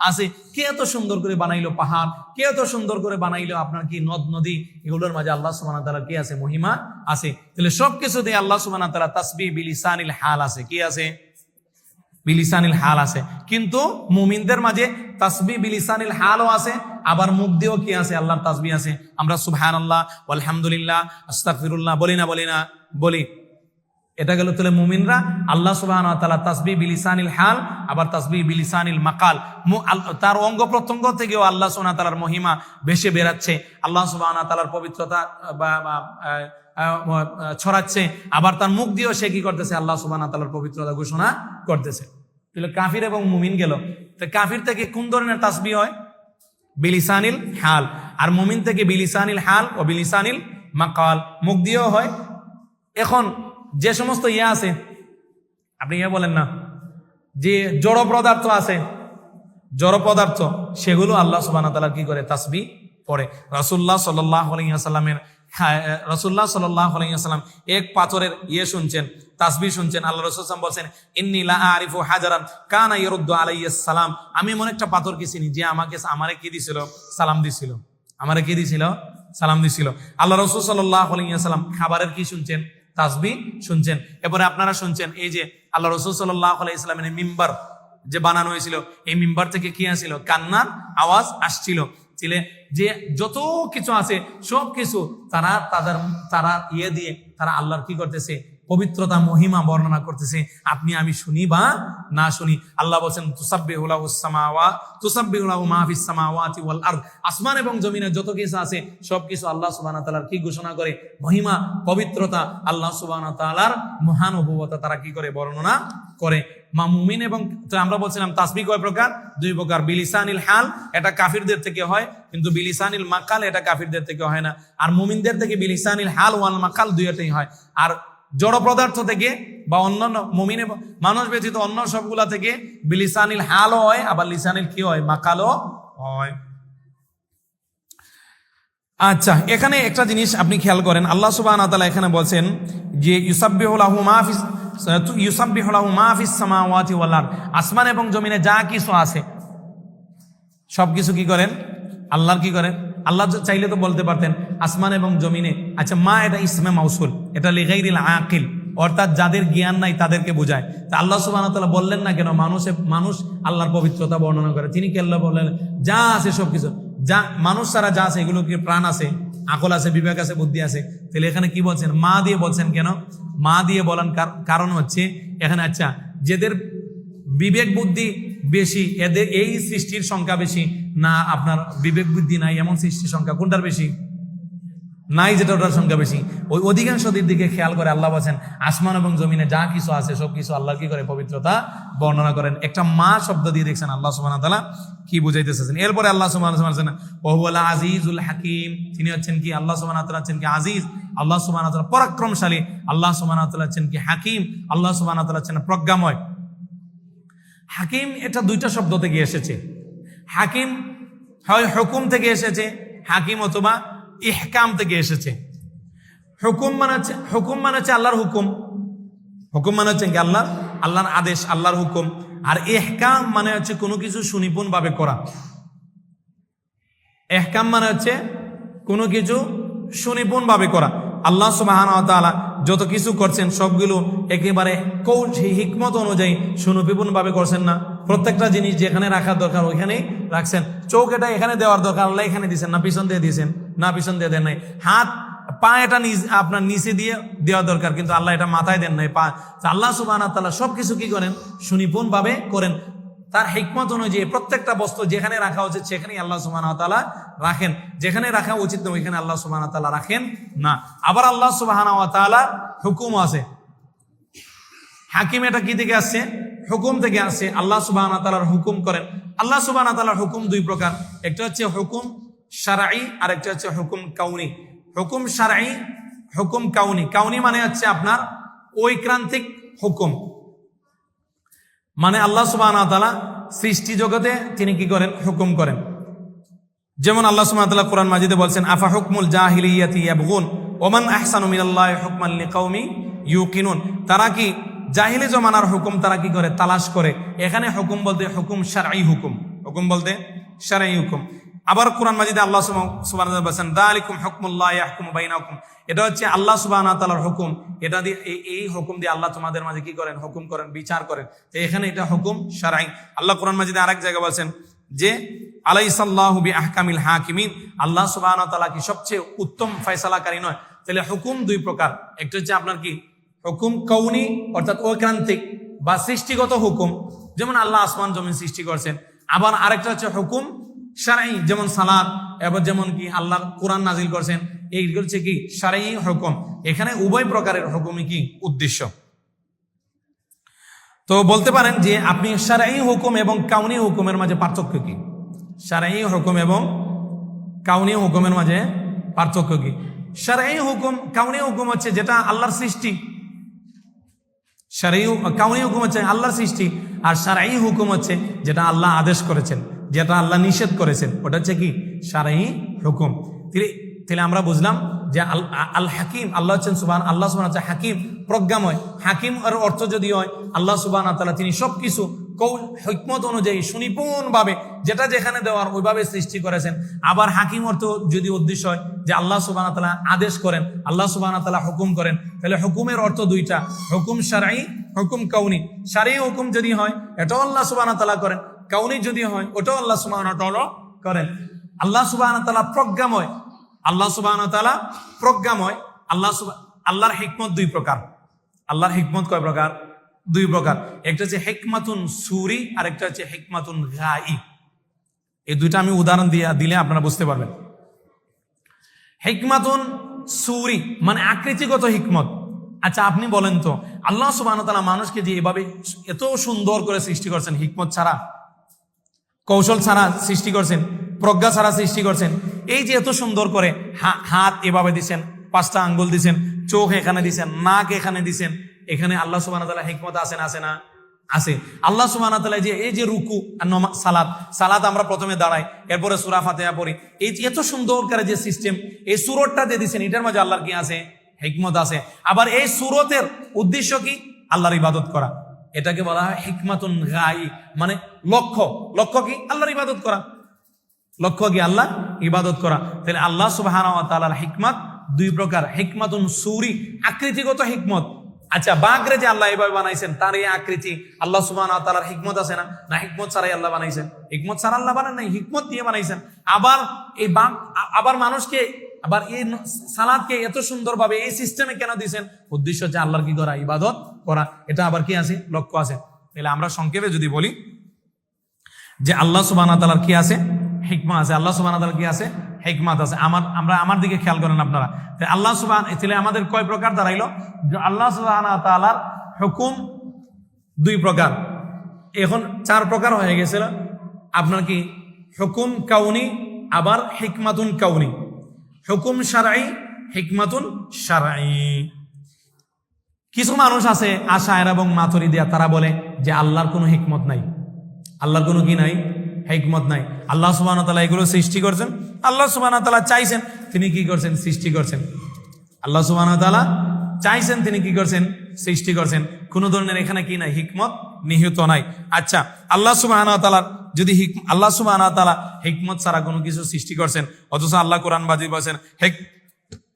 আছে। কে এত সুন্দর করে বানাইলো পাহাড়, কে এত সুন্দর করে বানাইলো আপনার কি নদ নদী, এগুলোর মাঝে আল্লাহ সুবহানাহু ওয়া তাআলার কি আছে? মহিমা আছে। তাহলে সবকিছুতে আল্লাহ সুবহানাহু ওয়া তাআলা তাসবিহ বিলিসানিল হাল আছে। কি আছে? বিলিসানিল হাল আছে। কিন্তু মুমিনদের মাঝে তাসবিহ বিলিসানিল হালও আছে, আবার মুখ দিয়েও কি আছে? আল্লাহর তাসবিহ আছে। আমরা সুবহানাল্লাহ, আলহামদুলিল্লাহ, আস্তাগফিরুল্লাহ বলি না? বলি। এটা গেল তাহলে মুমিনরা। আল্লাহ সুবহানাহু ওয়া তাআলা তাসবিহ বিলিসানিল হাল, আবার তাসবিহ বিলিসানিল মাকাল, তার অঙ্গ প্রত্যঙ্গ থেকেও আল্লাহ সুবহানাহু ওয়া তাআলার মহিমা বেশি বেরাচ্ছে, আল্লাহ সুবহানাহু ওয়া তাআলার পবিত্রতা ছড়াচ্ছে, আবার তার মুখ দিয়েও সে কি করতেছে? আল্লাহ সুবহানাহু ওয়া তাআলার পবিত্রতা ঘোষণা করতেছে। তাহলে কাফির এবং মুমিন গেল। তো কাফির থেকে কোন ধরনের তাসবিহ হয়? বিলিসানিল হাল। আর মুমিন থেকে বিলিসানিল হাল ও বিলিসানিল মাকাল, মুখ দিয়েও হয়। এখন যে সমস্ত আছে, আপনি বলেন না, যে জড় পদার্থ আছে, জড় পদার্থ, সেগুলো আল্লাহ সুবহানাহু ওয়া তাআলা কি করে? তাসবিহ পড়ে। রাসূলুল্লাহ সাল্লাল্লাহু আলাইহি ওয়াসাল্লাম এক পাথরের শুনছেন, তাসবিহ শুনছেন। আল্লাহ রাসূল সাল্লাল্লাহু আলাইহি ওয়াসাল্লাম বলছেন, ইন্নী লা আরিফু হাজারান কানা ইয়ারুদ্দু আলাইহিস সালাম, আমি এমন একটা পাথরকে চিনি যে আমারে কি দিছিল? সালাম দিছিল। আমারে কি দিছিল? সালাম দিছিল। আল্লাহ রাসূল সাল্লাল্লাহু আলাইহি ওয়াসাল্লাম খাবারের কি শুনছেন? তাসবিহ শুনছেন। এরপরে আপনারা শুনছেন এই যে আল্লাহ রাসূল সাল্লাল্লাহু আলাইহি ওয়াসাল্লামের মিম্বার যে বানানো হয়েছিল, এই মিম্বার থেকে কি আসছিল? কান্নার আওয়াজ আসছিল। যে যত কিছু আছে সব কিছু তারা দিয়ে তারা আল্লাহর কি করতেছে? পবিত্রতা মহিমা বর্ণনা করতেছে। আপনি আমি শুনি বা না শুনি। আল্লাহ বলছেন, তুসাব্বিহু লাহু মা ফিস সামাওয়াতি ওয়াল আরদ, আসমান এবং জমিনে যত কিছু আছে সবকিছু আল্লাহ সুবহানাহু ওয়া তাআলার কি ঘোষণা করে? মহিমা, পবিত্রতা, আল্লাহ সুবহানাহু ওয়া তাআলার মহানুভবতা তারা কি করে? বর্ণনা করে। মুমিন এবং আমরা বলছিলাম তাসবিহ কয় প্রকার? দুই প্রকার। বিলিসানিল হাল, এটা কাফিরদের থেকে হয়, কিন্তু বিলিসানিল মাকাল এটা কাফিরদের থেকে হয় না। আর মুমিনদের থেকে বিলিসানিল হাল ওয়াল মাকাল দুইটাই হয়। আর জড় পদার্থ থেকে বা অন্যান্য মুমিন মানুষ ব্যতীত অন্য সবগুলা থেকে বিলিসানিল হালও হয়, আবার লিসানিল কি হয়? মাকালও হয়। আচ্ছা, এখানে একটা জিনিস আপনি খেয়াল করেন, আল্লাহ সুবহানাহু ওয়া তাআলা এখানে বলছেন যে ইউসাব্বিহু লাহু মা ফিস সামাওয়াতি ওয়াল আরদ, আসমান এবং জমিনে যা কিছু আছে সবকিছু কি করেন? আল্লাহর কি করেন? আল্লাহ চাইলে তো বলতে পারতেন আসমান এবং জমিনে। আচ্ছা, মা এটা ইসমে মাউসুল, এটা লিগাইরিল আকিল, অর্থাৎ যাদের জ্ঞান নাই তাদেরকে বোঝায়। তা আল্লাহ সুবহানাহু ওয়া তাআলা বললেন না কেন? মানুষ আল্লাহর পবিত্রতা বর্ণনা করে। তিনি কি আল্লাহ বললেন যা আছে সবকিছু, যা মানুষ ছাড়া যা আছে এগুলো কি প্রাণ আছে, আকল আছে, বিবেক আছে, বুদ্ধি আছে। তাহলে এখানে কি বলছেন? মা দিয়ে বলছেন কেন? মা দিয়ে বলেন কারণ হচ্ছে এখানে, আচ্ছা, যাদের বিবেক বুদ্ধি বেশি এদের এই সৃষ্টির সংখ্যা বেশি না আপনার বিবেক বুদ্ধি নাই এমন সৃষ্টির সংখ্যা কোনটার বেশি? নাই যেটা ওটার সংখ্যা বেশি। ওই অধিকাংশ দিকে খেয়াল করে আল্লাহ বলেন আসমান এবং জমিনে যা কিছু আছে সবকিছু আল্লাহ কি করে পবিত্রতা বর্ণনা করেন। একটা মা শব্দ দিয়ে দেখছেন আল্লাহ সুবহানাহু ওয়া তাআলা কি বুঝাইতেছেন। এরপরে আল্লাহ সুবহানাহু ওয়া তাআলা ওয়া হুয়াল আজিজুল হাকিম, তিনি হচ্ছেন কি আল্লাহ সুবহানাহু ওয়া তাআলা হচ্ছেন কি আজিজ, আল্লাহ সুবহানাহু ওয়া তাআলা পরাক্রমশালী, আল্লাহ সুবহানাহু ওয়া তাআলা হচ্ছেন কি হাকিম, আল্লাহ সুবহানাহু ওয়া তাআলা হচ্ছেন প্রজ্ঞাময়। হাকিম এটা দুইটা শব্দ থেকে এসেছে। হাকিম হয় হুকুম থেকে এসেছে, হাকিম অথবা ইহকাম থেকে এসেছে। হুকুম মানে হচ্ছে আল্লাহর হুকুম, হুকুম মানে হচ্ছে কি আল্লাহর আদেশ, আল্লাহর হুকুম। আর ইহকাম মানে হচ্ছে কোনো কিছু সুনিপুণ ভাবে করা। ইহকাম মানে হচ্ছে কোনো কিছু সুনিপুণ ভাবে করা। আল্লাহ সুবহানাহু ওয়া তাআলা যত কিছু করছেন সবগুলো একেবারে হিকমত অনুযায়ী সুনিপুণ ভাবে করছেন না। প্রত্যেকটা জিনিস যেখানে রাখার দরকার ওইখানেই রাখছেন। চোখ এটা এখানে দেওয়ার দরকার, আল্লাহ এখানে দিয়েছেন না পিছন দিয়ে দিয়েছেন, না পিছন দিয়ে দেন নাই। হাত পা এটা আপনার নিচে দিয়ে দেওয়া দরকার, কিন্তু আল্লাহ এটা মাথায় দেন নাই। পা আল্লাহ সুবহানাহু ওয়া তাআলা সবকিছু কি করেন সুনিপুণ ভাবে করেন। তার হিকমত অনুযায়ী প্রত্যেকটা বস্তু যেখানে রাখা উচিত সেখানেই আল্লাহ সুবহানাহু ওয়া তাআলা রাখেন, যেখানে রাখা উচিত না ওইখানে আল্লাহ সুবহানাহু ওয়া তাআলা রাখেন না। আবার আল্লাহ সুবহানাহু ওয়া তাআলা হুকুম আছে। হাকিম এটা কি থেকে আসছে? হুকুম থেকে আসছে। আল্লাহ সুবহানাহু ওয়া তাআলার হুকুম করেন। আল্লাহ সুবহানাহু ওয়া তাআলার হুকুম দুই প্রকার, একটা হচ্ছে হুকুম শারঈ আর একটা হচ্ছে হুকুম কাউনি। হুকুম শারঈ, হুকুম কাউনি। কাউনি মানে হচ্ছে আপনার ঐক্রান্তিক হুকুম, মানে আল্লাহ সুবহানাহু ওয়া তাআলা সৃষ্টি জগতে তিনি কি করেন হুকুম করেন। যেমন আল্লাহ সুবহানাহু ওয়া তাআলা কোরআন মাজিদে বলছেন আফা হুকমুল জাহিলিয়াতি ইয়াবগুন ওয়া মান আহসানু মিনাল্লাহি হুকমান লিকাউমি ইউকিনুন, তারা কি জাহিলি জমানার হুকুম তারা কি করে তালাশ করে। এখানে হুকুম বলতে হুকুম শারঈ হুকুম, হুকুম বলতে শারঈ হুকুম। আবার কোরআন মাজিদে আল্লাহ সুবহানাহু ওয়া তাআলা বলেন যালিকুম হুকমুল্লাহি ইয়াহকুমু বাইনাকুম, এটা হচ্ছে আল্লাহ সুবহানাহু ওয়া তাআলার হুকুম। এটা দিয়ে এই হুকুম দিয়ে আল্লাহ তোমাদের মাঝে কি করেন হুকুম করেন, বিচার করেন। তো এখানে এটা হুকুম শারঈ। আল্লাহ কোরআন মাজিদে আরেক জায়গায় বলেন যে আলাইসাল্লাহু বিআহকামিল হাকিমিন, আল্লাহ সুবহানাহু ওয়া তাআলা কি সবচেয়ে উত্তম ফয়সালাকারী নয়। তাহলে হুকুম দুই প্রকার, একটা হচ্ছে আপনার কি হুকুম কৌনি অর্থাৎ ঐক্রান্তিক বা সৃষ্টিগত হুকুম, যেমন আল্লাহ আসমান জমিন সৃষ্টি করছেন। আবার আরেকটা হচ্ছে হুকুম শারঈ, যেমন সালাত, এবার যেমন কি আল্লাহ কোরআন নাজিল করছেন, এইগুলো হচ্ছে কি শারঈ হুকুম। এখানে উভয় প্রকারের হুকুমই কি উদ্দেশ্য। তো বলতে পারেন যে আপনি শারঈ হুকুম এবং কাউনি হুকুমের মাঝে পার্থক্য কি? শারঈ হুকুম এবং কাউনি হুকুমের মাঝে পার্থক্য কি? শারঈ হুকুম, কাউনি হুকুম হচ্ছে যেটা আল্লাহর সৃষ্টি। কাউনি হুকুম হচ্ছে আল্লাহর সৃষ্টি, আর শারঈ হুকুম হচ্ছে যেটা আল্লাহ আদেশ করেছেন, যেটা আল্লাহ নিষেধ করেছেন, ওটা হচ্ছে কি শারঈ হুকুম। তাহলে আমরা বুঝলাম যে আল হাকিম আল্লাহ হচ্ছেন আল্লাহ সুবহানাহু ওয়া তাআলা হাকিম, প্রজ্ঞাময়। হাকিম এর অর্থ যদি হয় আল্লাহ সুবহানাহু ওয়া তাআলা তিনি সবকিছু হিকমত অনুযায়ী সুনিপুণ ভাবে যেটা যেখানে দেওয়ার ওইভাবে সৃষ্টি করেছেন। আবার হাকিম অর্থ যদি উদ্দেশ্য হয় যে আল্লাহ সুবহানাহু ওয়া তাআলা আদেশ করেন, আল্লাহ সুবহানাহু ওয়া তাআলা হুকুম করেন, তাহলে হুকুমের অর্থ দুইটা, হুকুম শারঈ, হুকুম কাউনি। শারঈ হুকুম যদি হয় এটাও আল্লাহ সুবহানাহু ওয়া তাআলা করেন, কাউনি যদি হয় ওটাও আল্লাহ সুবহানাহু ওয়া তাআলা করেন। আল্লাহ সুবহানাহু ওয়া তাআলা প্রজ্ঞাময়, আল্লাহ সুবহানাহু ওয়া তাআলা প্রজ্ঞাময়। আল্লাহর হিকমত দুই প্রকার। আল্লাহর হিকমত কয় প্রকার? দুই প্রকার। একটা হচ্ছে হিকমাতুন সুরি আর একটা হচ্ছে হিকমাতুন গায়ি। এই দুইটা আমি উদাহরণ দিলে আপনারা বুঝতে পারবেন। হিকমাতুন সুরি মানে আকৃতিগত হিকমত। আচ্ছা আপনি বলেন তো আল্লাহ সুবহানাহু ওয়া তাআলা মানুষকে যে এভাবে এত সুন্দর করে সৃষ্টি করছেন, হিকমত ছাড়া, কৌশল ছাড়া সৃষ্টি করছেন, প্রজ্ঞা ছাড়া সৃষ্টি করছেন, এই যে এত সুন্দর করে হাত এভাবে দিছেন, 5টা আঙ্গুল দিছেন, চোখ এখানে দিছেন, নাক এখানে দিছেন, এখানে আল্লাহ সুবহানাহু ওয়া তাআলা হিকমত আছে না? আছে না? আছে। আল্লাহ সুবহানাহু ওয়া তাআলা যে এই যে রুকু আর সালাত আমরা প্রথমে দাঁড়াই, এরপরে সূরা ফাতিহা পড়ি, এই এত সুন্দর করে যে সিস্টেম, এই সূরতটা দিয়ে দিছেন, এটার মাঝে আল্লাহর কি আছে? হিকমত আছে। আবার এই সূরতের উদ্দেশ্য কি? আল্লাহর ইবাদত করা। এটাকে বলা হয় হিকমাতুন গায়ি, মানে লক্ষ্য কি? আল্লাহর ইবাদত করা। লক্ষ্য কি? আল্লাহ ইবাদত করা। তাহলে আল্লাহ সুবহানাহু ওয়া তাআলার হিকমত দুই প্রকার, হিকমাতুন সুরি আকৃতিগত হিকমত। আচ্ছা বাঘরে যে আল্লাহ এভাবে বানাইছেন, তার এই আকৃতি আল্লাহ সুবহানাহু ওয়া তাআলার হিকমত আছে না? না, হিকমত ছাড়াই আল্লাহ বানাইছেন। হিকমত ছাড়া আল্লাহ বানান নাই, হিকমত দিয়ে বানাইছেন। আবার এই বাঘ, আবার মানুষকে, আবার এই সালাতকে এত সুন্দরভাবে এই সিস্টেমে কেন দিয়েছেন? উদ্দেশ্য হচ্ছে আল্লাহর কি করা? ইবাদত করা। এটা আবার কি আছে? লক্ষ্য আছে। তাহলে আমরা সংক্ষেপে যদি বলি যে আল্লাহ সুবহানাহু ওয়া তাআলার কি আছে? হিকমা আছে। আল্লাহ সুবহানাহু ওয়া তাআলার কি আছে? হিকমত আছে। আমার দিকে খেয়াল করেন আপনারা। আল্লাহ সুবহান তাহলে আমাদের কয় প্রকার দাঁড়াইলো? আল্লাহ সুবহানাহু ওয়া তাআলার হুকুম 2 প্রকার, এখন 4 প্রকার হয়ে গেছিল। আপনার কি হুকুম কাউনি, আবার হিকমাতুন কাউনি, হুকুম শারঈ, হিকমাতুন শারঈ। কিছু মানুষ আছে আশায়েরা এবং মাতুরিদিয়া, তারা বলে যে আল্লাহর কোনো হিকমত নাই, আল্লাহর কোনো কি নাই, হিকমত নাই। আল্লাহ সুবহানাহু ওয়া তাআলা এগুলো সৃষ্টি করছেন, আল্লাহ সুবহানাহু ওয়া তাআলা চাইছেন, তিনি কি করছেন, সৃষ্টি করছেন। আল্লাহ সুবহানাহু ওয়া তাআলা চাইছেন, তিনি কি করছেন, সৃষ্টি করছেন। কোন ধরনের এখানে কি নাই, হিকমত নিহিত নাই। আচ্ছা, আল্লাহ সুবহানাহু ওয়া তাআলা যদি আল্লাহ সুবহানাহু ওয়া তাআলা হিকমত ছাড়া কোনো কিছু সৃষ্টি করছেন, অথচ আল্লাহ কোরআন বাজি বলেছেন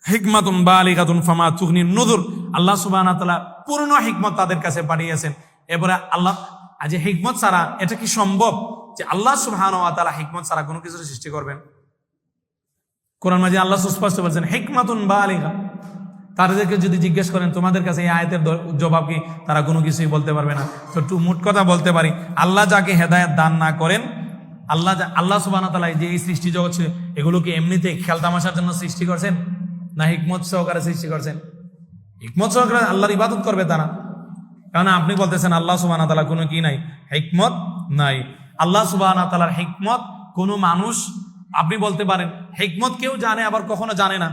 হিকমাতুন বালিগাতুন ফামা তুগনিন নুযুর, আল্লাহ সুবহানাহু ওয়া তাআলা পূর্ণ হিকমত তাদের কাছে পাঠিয়েছেন। এবারে আল্লাহ যে হিকমত ছাড়া, এটা কি সম্ভব যে আল্লাহ সুবহানাহু ওয়া তাআলা হিকমত ছাড়া কোনো কিছু সৃষ্টি করবেন? কোরআন মাঝে আল্লাহ সুস্পষ্ট বলছেন হিকমাতুন বালিগা। তাদেরকে যদি জিজ্ঞেস করেন তোমাদের কাছে এই আয়াতের জবাব কি, তারা কোনো কিছুই বলতে পারবে না। তো একটু মোট কথা বলতে পারি, আল্লাহ যাকে হেদায়েত দান না করেন, আল্লাহ সুবহানাহু ওয়া তাআলা যে এই সৃষ্টি জগৎ ছিল, এগুলোকে এমনিতে খেলতামাশার জন্য সৃষ্টি করছেন না হিকমত সহকারে সৃষ্টি করছেন? হিকমত সহকারে আল্লাহর ইবাদত করবে তারা। কারণ আপনি বলতেছেন আল্লাহ সুবহানাহু ওয়া তাআলা কোনো কি নাই, হিকমত নাই। আল্লাহ সুবহানাহু ওয়া তাআলার হিকমত কোনো মানুষ, আপনি বলতে পারেন হিকমত কেউ জানে, আবার কখনো জানে না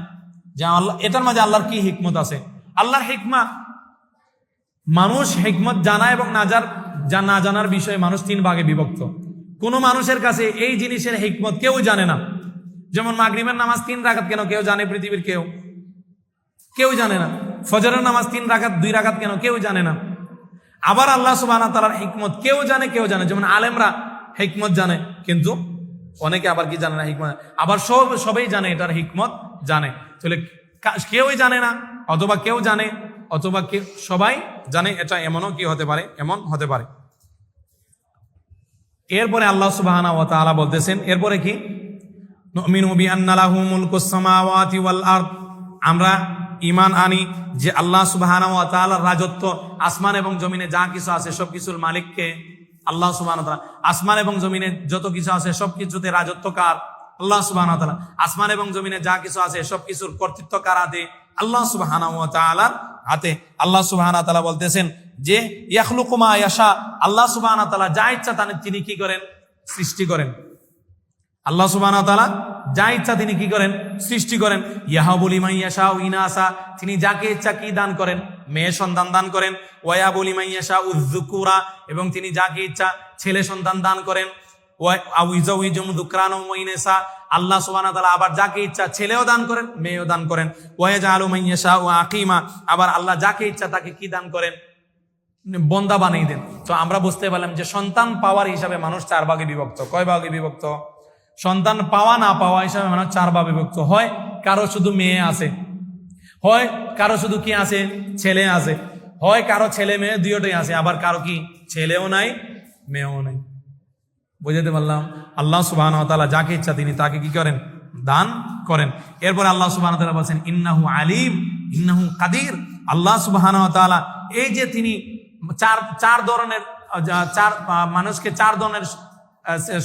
যে আল্লাহ এটার মাঝে আল্লাহর কি হিকমত আছে। আল্লাহর হিকমত, মানুষ হিকমত জানা এবং না জানার বিষয়ে মানুষ 3 ভাগে বিভক্ত। কোন মানুষের কাছে এই জিনিসের হিকমত কেউ জানে না। যেমন মাগরিবের নামাজ 3 রাকাত কেন কেউ জানে? পৃথিবীর কেউ জানে না। ফজরের নামাজ 3 রাকাত 2 রাকাত কেন কেউ জানে না। আবার আল্লাহ সুবহানাহু ওয়া তাআলার হিকমত কেউ জানে, যেমন আলেমরা হিকমত জানে, কিন্তু অনেকে আবার কি জানে না হিকমত। আবার সবাই জানে এটার হিকমত জানে। তাহলে কেউই জানে না, অথবা কেউ জানে, অথবা সবাই জানে, এটা এমনও কি হতে পারে, এমন হতে পারে। এরপরে আল্লাহ সুবহানাহু ওয়া তাআলা বলতেছেন, এরপরে কি, নুমিনু বিআন্না লাহু মুলকুস সামাওয়াতি ওয়াল আরদ, আমরা ঈমান আনি যে আল্লাহ সুবহানাহু ওয়া তাআলার রাজত্ব, আসমান এবং জমিনে যা কিছু আছে সবকিছুর মালিককে আল্লাহ সুবহানাহু ওয়া তাআলা। আসমান এবং জমিনে যত কিছু আছে সবকিছুতে রাজত্ব কার? আল্লাহ সুবহানাহু ওয়া তাআলা। আসমান এবং জমিনে যা কিছু আছে সবকিছুর কর্তৃত্ব কার হাতে? আল্লাহ সুবহানাহু ওয়া তাআলার হাতে। আল্লাহ সুবহানাহু ওয়া তাআলা বলতেছেন যে ইয়াখলুকু মা ইয়াশা, আল্লাহ সুবহানাহু ওয়া তাআলা যা ইচ্ছা তিনি কি করেন, সৃষ্টি করেন। আল্লাহ সুবহানাহু ওয়া তাআলা যা ইচ্ছা তিনি কি করেন, সৃষ্টি করেন। ইয়াহাবু লিমান ইয়াশাউ ইনাসা, তিনি যাকে ইচ্ছা কি দান করেন, মেয়ে সন্তান দান করেন। ওয়ায়াবু লিমান ইয়াশাউ যুকুরা, এবং তিনি যাকে ইচ্ছা ছেলে সন্তান দান করেন। আল্লাহ সুবহানাহু ওয়া তাআলা আবার যাকে ইচ্ছা ছেলেও দান করেন, মেয়েও দান করেন। ওয়ায়াজআলু মান ইয়াশাউ আকিমা, আবার আল্লাহ যাকে ইচ্ছা তাকে কি দান করেন, বন্দা বানিয়ে দেন। তো আমরা বুঝতে পারলাম যে সন্তান পাওয়ার হিসাবে মানুষ 4 ভাগে বিভক্ত। কয় ভাগে বিভক্ত? সন্তান পাওয়া না পাওয়া হিসাবে মানুষ 4 ভাগে বিভক্ত। হয় কারো শুধু মেয়ে আছে, হয় কারো শুধু কি আছে, ছেলে আছে, হয় কারো ছেলে মেয়ে দুইটাই আছে, আবার কারো কি ছেলেও নাই মেয়েও নাই। বুঝতে পারলাম? আল্লাহ সুবহানাহু ওয়া তাআলা যাকে ইচ্ছা তিনি তাকে কি করেন, দান করেন। এরপর আল্লাহ সুবহানাহু ওয়া তাআলা বলেন ইন্নাহু আলিম ইন্নাহু কাদির। আল্লাহ সুবহানাহু ওয়া তাআলা এই যে তিনি চার ধরনের মানুষকে 4 ধরনের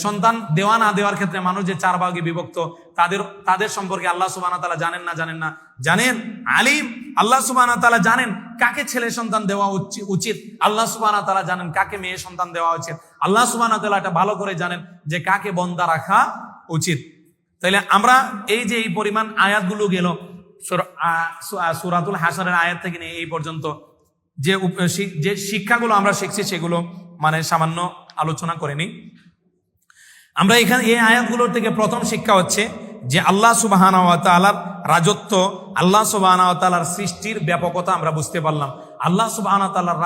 সন্তান দেওয়া না দেওয়ার ক্ষেত্রে মানুষ যে 4 ভাগে বিভক্ত, তাদের সম্পর্কে আল্লাহ সুবহানাহু ওয়া তাআলা জানেন না? জানেন। আলিম, আল্লাহ সুবহানাহু ওয়া তাআলা জানেন কাকে ছেলে সন্তান দেওয়া উচিত, আল্লাহ সুবহানাহু ওয়া তাআলা জানেন কাকে মেয়ে সন্তান দেওয়া উচিত। আল্লাহ সুবহানাহু ওয়া তাআলা এটা ভালো করে জানেন যে কাকে বন্দা রাখা উচিত। তাইলে আমরা এই যে এই পরিমাণ আয়াতগুলো গেল সূরাতুল হাশরের আয়াত থেকে নিয়ে এই পর্যন্ত যে শিক্ষাগুলো আমরা শিখছি সেগুলো মানে সামান্য আলোচনা করে নিই। আমরা এখানে এই আয়াতগুলোর থেকে প্রথম শিক্ষা হচ্ছে যে আল্লাহ সুবহানাহু ওয়া তাআলার রাজত্ব, আল্লাহ সুবহানাহু ওয়া তাআলার সৃষ্টির ব্যাপকতা আমরা বুঝতে পারলাম। আল্লাহ সুবহানাহু ওয়া তাআলার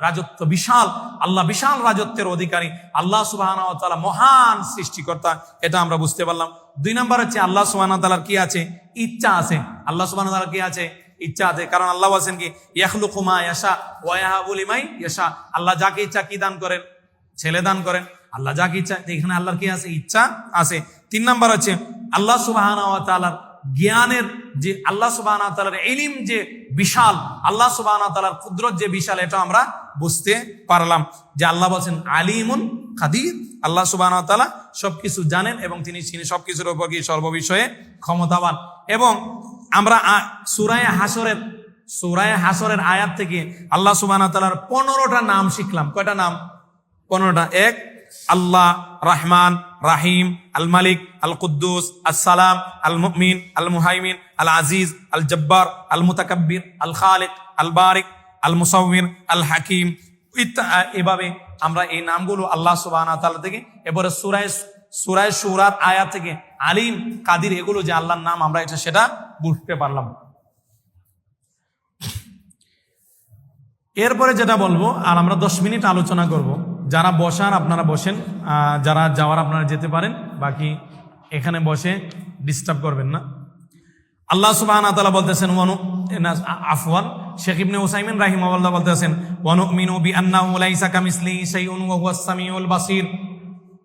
রাজত্ব বিশাল, আল্লাহ বিশাল রাজত্বের অধিকারী, আল্লাহ সুবহানাহু ওয়া তাআলা মহান সৃষ্টিকর্তা, এটা আমরা বুঝতে পারলাম। 2 নম্বর হচ্ছে আল্লাহ সুবহানাহু ওয়া তাআলার কি আছে, ইচ্ছা আছে। আল্লাহ সুবহানাহু ওয়া তাআলার কি আছে, ইচ্ছা আছে। কারণ আল্লাহ বলেন কি ইয়াখলুকু মা ইয়াশা ওয়া ইয়াহাবু লিমান ইয়াশা, আল্লাহ যাকে ইচ্ছা কি দান করেন, ছেলে দান করেন। আল্লাহ যাকে ইচ্ছা, এখানে আল্লাহর কি আছে, ইচ্ছা আছে। 3 নম্বর হচ্ছে আল্লাহ সুবহানাহু ওয়া তাআলার জ্ঞানের যে, আল্লাহ সুবহানাহু ওয়া তাআলার ইলম যে বিশাল, আল্লাহ সুবহানাহু ওয়া তাআলার কুদরত যে বিশাল, এটা আমরা বুঝতে পারলাম যে আল্লাহ বলছেন আলিমুন কাদির, আল্লাহ সুবহানাহু ওয়া তাআলা সবকিছু জানেন এবং তিনি সবকিছুর উপর কি সর্ববিষয়ে ক্ষমতাবান। এবং আমরা সূরা হাসরের আয়াত থেকে আল্লাহ সুবহানাহু ওয়া তাআলার 15টা নাম শিখলাম। কয়টা নাম? 15টা। এক, আল্লাহ রহমান রাহিম, আল মালিক, আল কুদ্দুস, আসসালাম, আল মুমিন, আল মুহাইমিন, আল আজিজ, আল জব্বার, আল মুতাকাব্বির, আল খালিক, আল বারিক, আল মুসাউমির, আল হাকিম। এভাবে আমরা এই নামগুলো আল্লাহ সুবহানাহু ওয়া তাআলা থেকে, এবারে সূরা শুরার আয়াত থেকে আলিম কাদির, এগুলো যে আল্লাহর নাম, আমরা সেটা বুঝতে পারলাম। এরপরে যেটা বলবো, আর আমরা 10 মিনিট আলোচনা করব। যারা বসার আপনারা বসেন, যারা যাওয়ার আপনারা যেতে পারেন, বাকি এখানে বসে ডিস্টার্ব করবেন না। আল্লাহ সুবহানাহু ওয়া তাআলা বলতেছেন শেখ ইবনে উসাইমিন রাহিমাহুল্লাহ বলতেছেন ওয়া নুমিনু বিআন্নাহু লাইসা কামিসলিহি শাইউন ওয়া হুয়াস সামিউল বাসীর।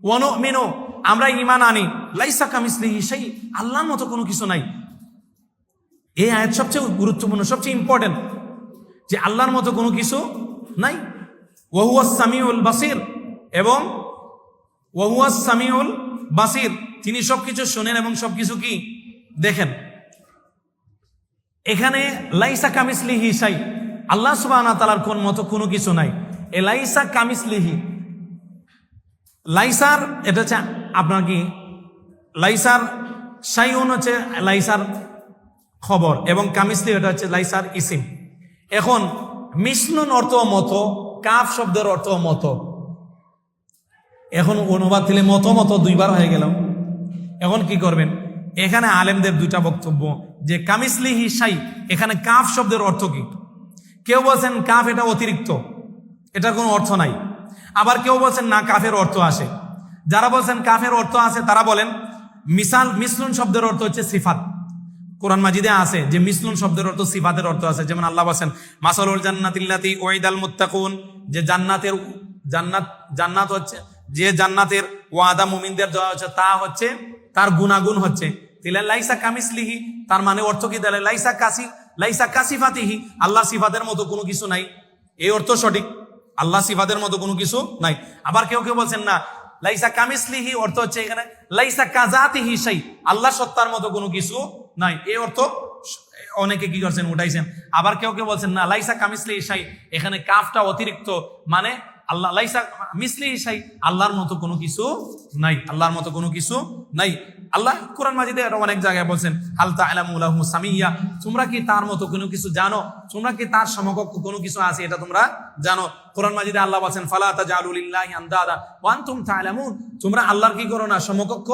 ওয়া নুমিনু, আমরা ঈমান আনি, লাইসা কামিসলিহি শাই, আল্লাহর মতো কোনো কিছু নাই। এই আয়াত সবচেয়ে গুরুত্বপূর্ণ, সবচেয়ে ইম্পর্টেন্ট, যে আল্লাহর মতো কোনো কিছু নাই। ওয়া হুয়াস সামিউল বাসীর, এবং ওয়া হুয়াস সামিউল বাসীর, তিনি সবকিছু শোনেন এবং সবকিছু কি দেখেন। এখানে লাইসা কামিসলিহি শাই, আল্লাহ সুবহানাহু ওয়া তাআলার কোন মতো কোনো কিছু নাই। এ লাইসা কামিসলিহি, লাইসার এটা হচ্ছে আপনার কি, লাইসার শাইউন হচ্ছে লাইসার খবর, এবং কামিসলি এটা হচ্ছে লাইসার ইসিম। এখন মিসলুন অর্থ মতো, কাফ শব্দের অর্থ মতো। এখন অনুবাদ দিলে মতো মতো দুইবার হয়ে গেল। এখন কি করবেন? এখানে আলেমদের দুইটা বক্তব্য, যে কামিসলিহি শাই, এখানে কাফ শব্দের অর্থ কি? কেউ বলছেন কাফ এটা অতিরিক্ত, এটার কোনো অর্থ নাই। আবার কেউ বলছেন না, কাফের অর্থ আসে। যারা বলছেন কাফের অর্থ আছে, তারা বলেন মিসলুন শব্দের অর্থ হচ্ছে সিফাত। কোরআন মাজিদে আছে যে মিসলুন শব্দের অর্থ সিফাতের অর্থ আছে। যেমন আল্লাহ বলেন মাসালুল জান্নাতিল্লাতী উইদাল মুত্তাকুন, যে জান্নাত হচ্ছে, যে জান্নাতের ওয়াদা মুমিনদের দেওয়া হচ্ছে, তা হচ্ছে তার গুণাগুণ হচ্ছে। লাইসা কামিসলিহি, তার মানে অর্থ কি দাঁড়ায়? লাইসা কাসিফাতিহি, আল্লাহ সিফাতের মতো কোনো কিছু নাই। এই অর্থ সঠিক, আল্লাহ সিফাতের মতো কোনো কিছু নাই। আবার কেউ কেউ বলছেন না, লাইসা কামিসলিহি অর্থ হচ্ছে এখানে লাইসা কাজাতিহি শাই, আল্লাহ সত্তার মতো কোনো কিছু নাই। এই অর্থ অনেকে কি করছেন, উঠাইছেন। আবার কেউ কেউ বলছেন না, লাইসা কামিসলিহি শাই, এখানে কাফটা অতিরিক্ত, মানে আল্লাহ লাইসা মিসলিহি শাই, আল্লাহর মতো কোনো কিছু নাই, আল্লাহর মতো কোনো কিছু নাই। আল্লাহ কোরআন মাজিদে এটা অনেক জায়গায় বলছেন হাল তা'লামু লাহু সামিয়্যা, তোমরা কি তার মতো কোনো কিছু জানো? তোমরা কি তার সমকক্ষ কোনো কিছু আছে, এটা তোমরা জানো? কোরআন মাজিদে আল্লাহ বলেন ফালা তাজালু লিল্লাহি আনদাদা ওয়া আনতুম তা'লামুন, তোমরা আল্লাহর কি করো না? সমকক্ষ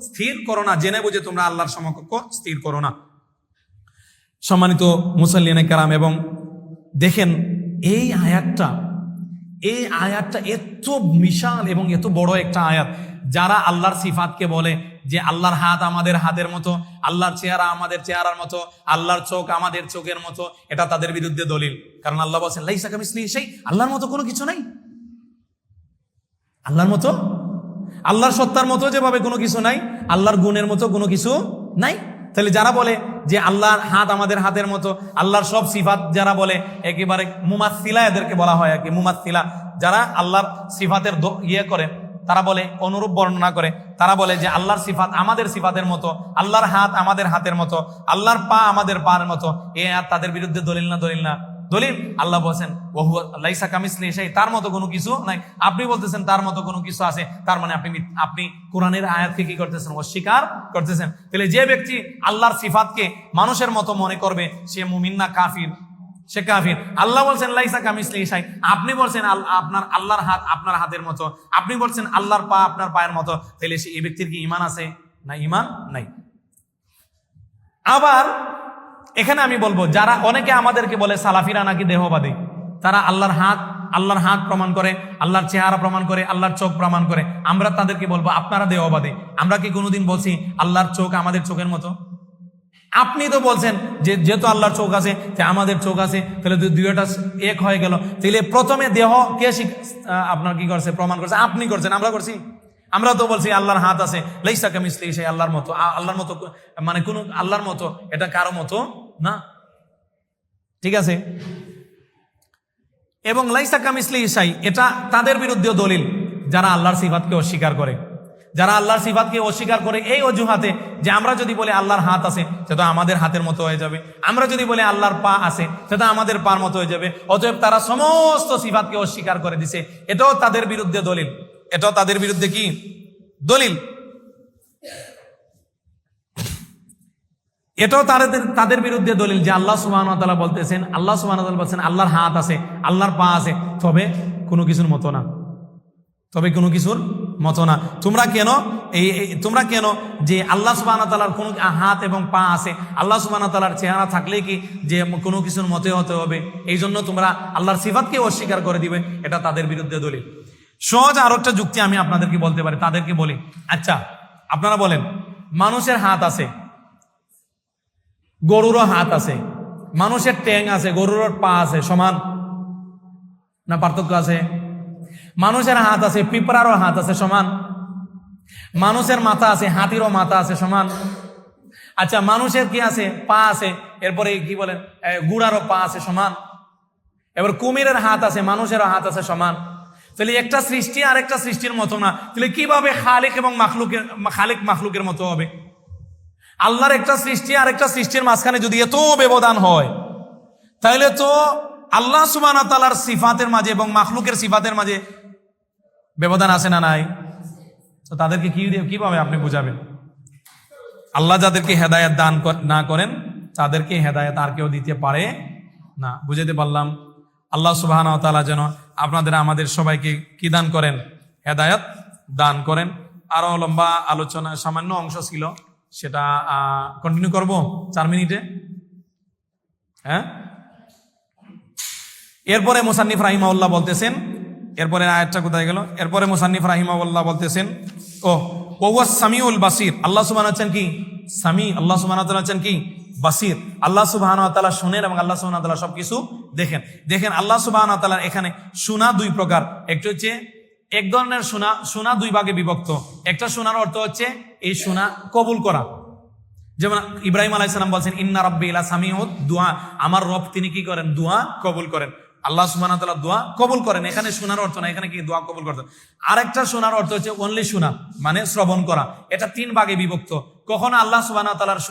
স্থির করো না, জেনে বুঝে তোমরা আল্লাহর সমকক্ষ স্থির করো না। সম্মানিত মুসাল্লিনে কেরাম, এবং দেখেন এই আয়াতটা এত বিশাল এবং এত বড় একটা আয়াত। যারা আল্লাহর সিফাতকে বলে যে আল্লাহর হাত আমাদের হাতের মতো, আল্লাহর চেহারা আমাদের চেহারার মতো, আল্লাহর চোখ আমাদের চোখের মতো, এটা তাদের বিরুদ্ধে দলিল। কারণ আল্লাহ বলেন লাইসা কামিসলিহি শাই, আল্লাহর মতো কোনো কিছু নাই। আল্লাহর মতো, আল্লাহর সত্তার মতো যেভাবে কোনো কিছু নাই, আল্লাহর গুণের মতো কোনো কিছু নাই। তাহলে যারা বলে যে আল্লাহর হাত আমাদের হাতের মতো, আল্লাহর সব সিফাত যারা বলে, একেবারে মুমাসসিলা এদেরকে বলা হয় আর কি, মুমাসসিলা। যারা আল্লাহর সিফাতের করে, তারা বলে অনুরূপ বর্ণনা করে, তারা বলে যে আল্লাহর সিফাত আমাদের সিফাতের মতো, আল্লাহর হাত আমাদের হাতের মতো, আল্লাহর পা আমাদের পার মতো। এ আর তাদের বিরুদ্ধে দলিল না? দলিল না? দলিল। আল্লাহ বলেন ওয়া হুয়া লাইসা কামিসলিহি শাই, তার মতো কোনো কিছু নাই। আপনি বলতেছেন তার মতো কোনো কিছু আছে, তার মানে আপনি কোরআনের আয়াতকে কি করতেছেন? অস্বীকার করতেছেন। তাহলে যে ব্যক্তি আল্লাহর সিফাতকে মানুষের মতো মনে করবে, সে মুমিন না কাফির? সে কাফির। আল্লাহ বলছেন লাইসা কামিসলিহি শাই, আপনি বলছেন আপনার আল্লাহর হাত আপনার হাতের মতো, আপনি বলছেন আল্লাহর পা আপনার পায়ের মতো। তাহলে সে এই ব্যক্তির কি ঈমান আছে? না, ঈমান নাই। আবার এখানে আমি বলবো, যারা অনেকে আমাদেরকে বলে সালাফিরা নাকি দেহবাদী, তারা আল্লাহর হাত প্রমাণ করে, আল্লাহর চেহারা প্রমাণ করে, আল্লাহর চোখ প্রমাণ করে। আমরা তাদেরকে বলবো আপনারা দেহবাদী। আমরা কি কোনোদিন বলছি আল্লাহর চোখ আমাদের চোখের মতো? আপনি তো বলছেন যে যেহেতু আল্লাহর চোখ আছে, আমাদের চোখ আছে, তাহলে দুইটা এক হয়ে গেল। তাহলে প্রথমে দেহ কে আপনার কি করছে? প্রমাণ করছে। আপনি করছেন, আমরা করছি? আমরা তো বলছি আল্লাহর হাত আছে, লাইসা কামিসলিহি শাই, আল্লাহর মতো। আল্লাহর মতো মানে কোন আল্লাহর মতো, এটা কারো মতো না। ঠিক আছে। এবং লাইসা কামিসলিহি শাই, এটা তাদের বিরুদ্ধে দলিল যারা আল্লাহর সিফাতকে অস্বীকার করে। যারা আল্লাহর সিফাতকে অস্বীকার করে এই অজুহাতে যে আমরা যদি বলি আল্লাহর হাত আছে সেটা আমাদের হাতের মতো হয়ে যাবে, আমরা যদি বলি আল্লাহর পা আছে সেটা আমাদের পার মতো হয়ে যাবে, অতএব তারা সমস্ত সিফাতকে অস্বীকার করে দিছে। এটাও তাদের বিরুদ্ধে দলিল, এটাও তাদের বিরুদ্ধে কি দলিল, এটাও তাদের বিরুদ্ধে দলিল যে আল্লাহ সুবহানাহু ওয়া তাআলা বলতেছেন, আল্লাহ সুবহানাহু ওয়া তাআলা বলছেন আল্লাহর হাত আছে, আল্লাহর পা আছে, তবে কোনো কিছুর মতো না, তবে কোনো কিছুর মতো না। তোমরা কেন যে আল্লাহ সুবহানাহু ওয়া তাআলার কোনো হাত এবং পা আছে, আল্লাহ সুবহানাহু ওয়া তাআলার চেহারা থাকলে কি যে কোনো কিছুর মতে হতে হবে, এই জন্য তোমরা আল্লাহর সিফাতকে অস্বীকার করে দিবে, এটা তাদের বিরুদ্ধে দলিল। সহজ আরো একটা যুক্তি আমি আপনাদেরকে বলতে পারি, তাদেরকে বলি, আচ্ছা আপনারা বলেন মানুষের হাত আছে, গরুরও হাত আছে, মানুষের ট্যাং আছে, গরুর পা আছে, সমান না পার্থক্য আছে? মানুষের হাত আছে, পিঁপড়ারও হাত আছে, সমান? মানুষের মাথা আছে, হাতিরও মাথা আছে, সমান? আচ্ছা মানুষের কি আছে? পা আছে, এরপরে কি বলেন গুড়ারও পা আছে, সমান? এবার কুমিরের হাত আছে, মানুষেরও হাত আছে, সমান? তাহলে একটা সৃষ্টি আর একটা সৃষ্টির মতো না, তাহলে কিভাবে খালিক এবং মাখলুকের মতো হবে? আল্লাহর একটা সৃষ্টি আর একটা সৃষ্টির মাঝখানে যদি এত ব্যবধান হয়, তাহলে তো আল্লাহ সুবহানাহু ওয়া তাআলার সিফাতের মাঝে এবং মাখলুকের সিফাতের মাঝে ব্যবধান আছে না নাই? তো তাদেরকে কিভাবে আপনি বুঝাবেন? আল্লাহ যাদেরকে হেদায়েত দান না করেন তাদেরকে হেদায়েত আর কেউ দিতে পারে না। বুঝাতে পারলাম? আল্লাহ সুবহানাহু ওয়া তাআলা যেন আপনাদের আমাদের সবাইকে কি দান করেন? হেদায়েত দান করেন। আরো লম্বা আলোচনা সামান্য অংশ ছিল, সেটা কন্টিনিউ করব 4 মিনিটে। হ্যাঁ, এরপরে মুসান্নিফ রাহিমাহুল্লাহ বলতেছেন, এরপরে আয়াতটা কোথায় গেল? এরপরে মুসান্নিফ রাহিমাহুল্লাহ বলতেছেন ওয়াস সামিউল বাসির, আল্লাহ সুবহানাহু ওয়া তাআলা কি সামি, আল্লাহ সুবহানাহু ওয়া তাআলা কি বাসির, আল্লাহ সুবহানাহু ওয়া তাআলা শুনেন এবং আল্লাহ সুবহানাহু ওয়া তাআলা সবকিছু দেখেন। দেখেন আল্লাহ সুবহানাহু ওয়া তাআলার এখানে শোনা দুই প্রকার, একটা হচ্ছে এক ধরনের শোনা দুই ভাগে বিভক্ত। একটা শোনার অর্থ হচ্ছে এই শোনা কবুল করা, যেমন ইব্রাহিম আলাইহিস সালাম বলছেন ইন্না রাব্বি লা সামিউদ দুআ, আমার রব তিনি কি করেন? দোয়া কবুল করেন। আল্লাহ সুবহানাহু ওয়া তাআলা দোয়া কবুল করেন, এখানে শোনার অর্থ না, এখানে কি দোয়া কবুল করতে। আরেকটা শোনার অর্থ হচ্ছে অনলি শোনা, মানে শ্রবণ করা। এটা 3 ভাগে বিভক্ত। কখন আল্লাহ সুবহানাহু ওয়া তাআলার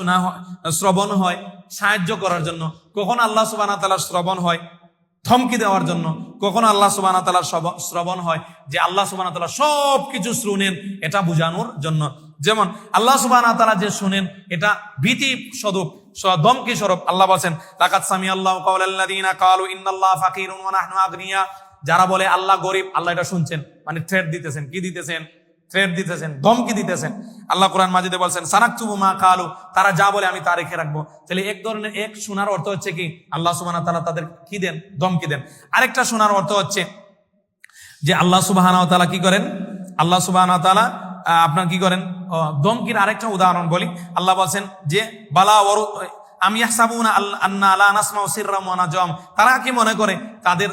শ্রবণ হয় সাহায্য করার জন্য, কখন আল্লাহ সুবহানাহু ওয়া তাআলার শ্রবণ হয় ধমকি দেওয়ার জন্য, কখন আল্লাহ সুবহানাহু ওয়া তাআলার শ্রবণ হয় যে আল্লাহ সুবহানাহু ওয়া তাআলা সবকিছু শুনেন এটা বোঝানোর জন্য। যেমন আল্লাহ সুবহানাহু ওয়া তাআলা যে শুনেন এটা ভীতি স্বরূপ, ধমকি স্বরূপ। আল্লাহ বলেন লাকাদ সামিআল্লাহু কাওলাল্লাযীনা ক্বালু ইন্নাল্লাহা ফাকীরুন ওয়া নাহনু আগনিয়া, যারা বলে আল্লাহ গরীব, আল্লাহ এটা শুনছেন, মানে থ্রেট দিতেছেন। কি দিতেছেন? থ্রেট দিতেছেন, ধমকি দিতেছেন। আল্লাহ কোরআন মাজিদে বলছেন সানাকতুবু মা ক্বালু, তারা যা বলে আমি তা রেখে রাখবো। তাহলে এক ধরনের এক শোনার অর্থ হচ্ছে কি আল্লাহ সুবহানাহু ওয়া তাআলা তাদের কি দেন? ধমকি দেন। আরেকটা শোনার অর্থ হচ্ছে যে আল্লাহ সুবহানাহু ওয়া তাআলা কি করেন? আল্লাহ সুবহানাহু ওয়া তাআলা আপনার কি করেন? ধমকির আরেকটা উদাহরণ বলি। আল্লাহ বলছেন যে বালা আম ইয়াহসাবুনা আন্না লা নাসমাউ সিররাম ওয়া নাজওয়াম, তারা কি মনে করে তাদের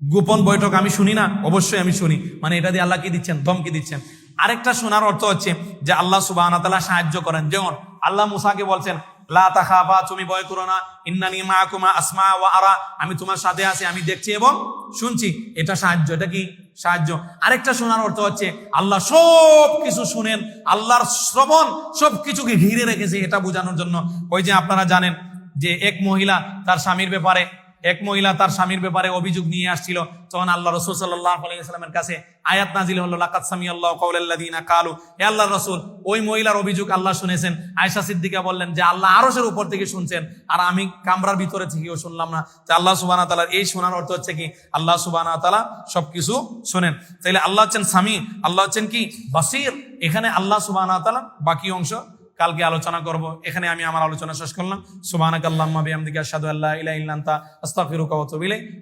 গোপন বৈঠক আমি শুনি না? অবশ্যই আমি শুনি। মানে এটা দিয়ে আল্লাহ কি দিচ্ছেন? ধমকি দিচ্ছেন। আরেকটা শোনার অর্থ হচ্ছে যে আল্লাহ সুবহানাহু ওয়া তাআলা সাহায্য করেন। যেমন আল্লাহ মুসাকে বলছেন লা তাখাফা, তুমি ভয় করো না, ইন্নানি মাআকুমা আসমা ওয়া আরা, আমি তোমার সাথে আছি, আমি দেখছি এবং শুনছি। এটা সাহায্য, এটা কি সাহায্য। আরেকটা শোনার অর্থ হচ্ছে আল্লাহ সব কিছু শুনেন, আল্লাহর শ্রবণ সবকিছুকে ঘিরে রেখেছে, এটা বোঝানোর জন্য। ওই যে আপনারা জানেন যে এক মহিলা তার স্বামীর ব্যাপারে অভিযোগ নিয়ে আসছিল, তখন আল্লাহ রাসূল সাল্লাল্লাহু আলাইহি ওয়াসাল্লামের কাছে আয়াত নাজিল হলো লাকাদ সামিআল্লাহু কাওলাল্লাযীনা ক্বালু, হে আল্লাহর রাসূল ওই মহিলার অভিযোগ আল্লাহ শুনেছেন। আয়েশা সিদ্দিকা বললেন যে আল্লাহ আরশের উপর থেকে শুনছেন আর আমি কামরার ভিতরে থেকেও শুনলাম না। তো আল্লাহ সুবহানাহু ওয়া তাআলার এই শোনার অর্থ হচ্ছে কি আল্লাহ সুবহানাহু ওয়া তাআলা সবকিছু শুনেন। তাহলে আল্লাহ হচ্ছেন সামি, আল্লাহ হচ্ছেন কি বাসির। এখানে আল্লাহ সুবহানাহু ওয়া তাআলা, বাকি অংশ কালকে আলোচনা করব। এখানে আমি আমার আলোচনা শেষ করলাম। সুবহানাকাল্লাহুম্মা বিহামদিকা আশহাদু আল্লা ইলাহা ইল্লা আনতা আস্তাগফিরুকা ওয়া আতুবু ইলাইক।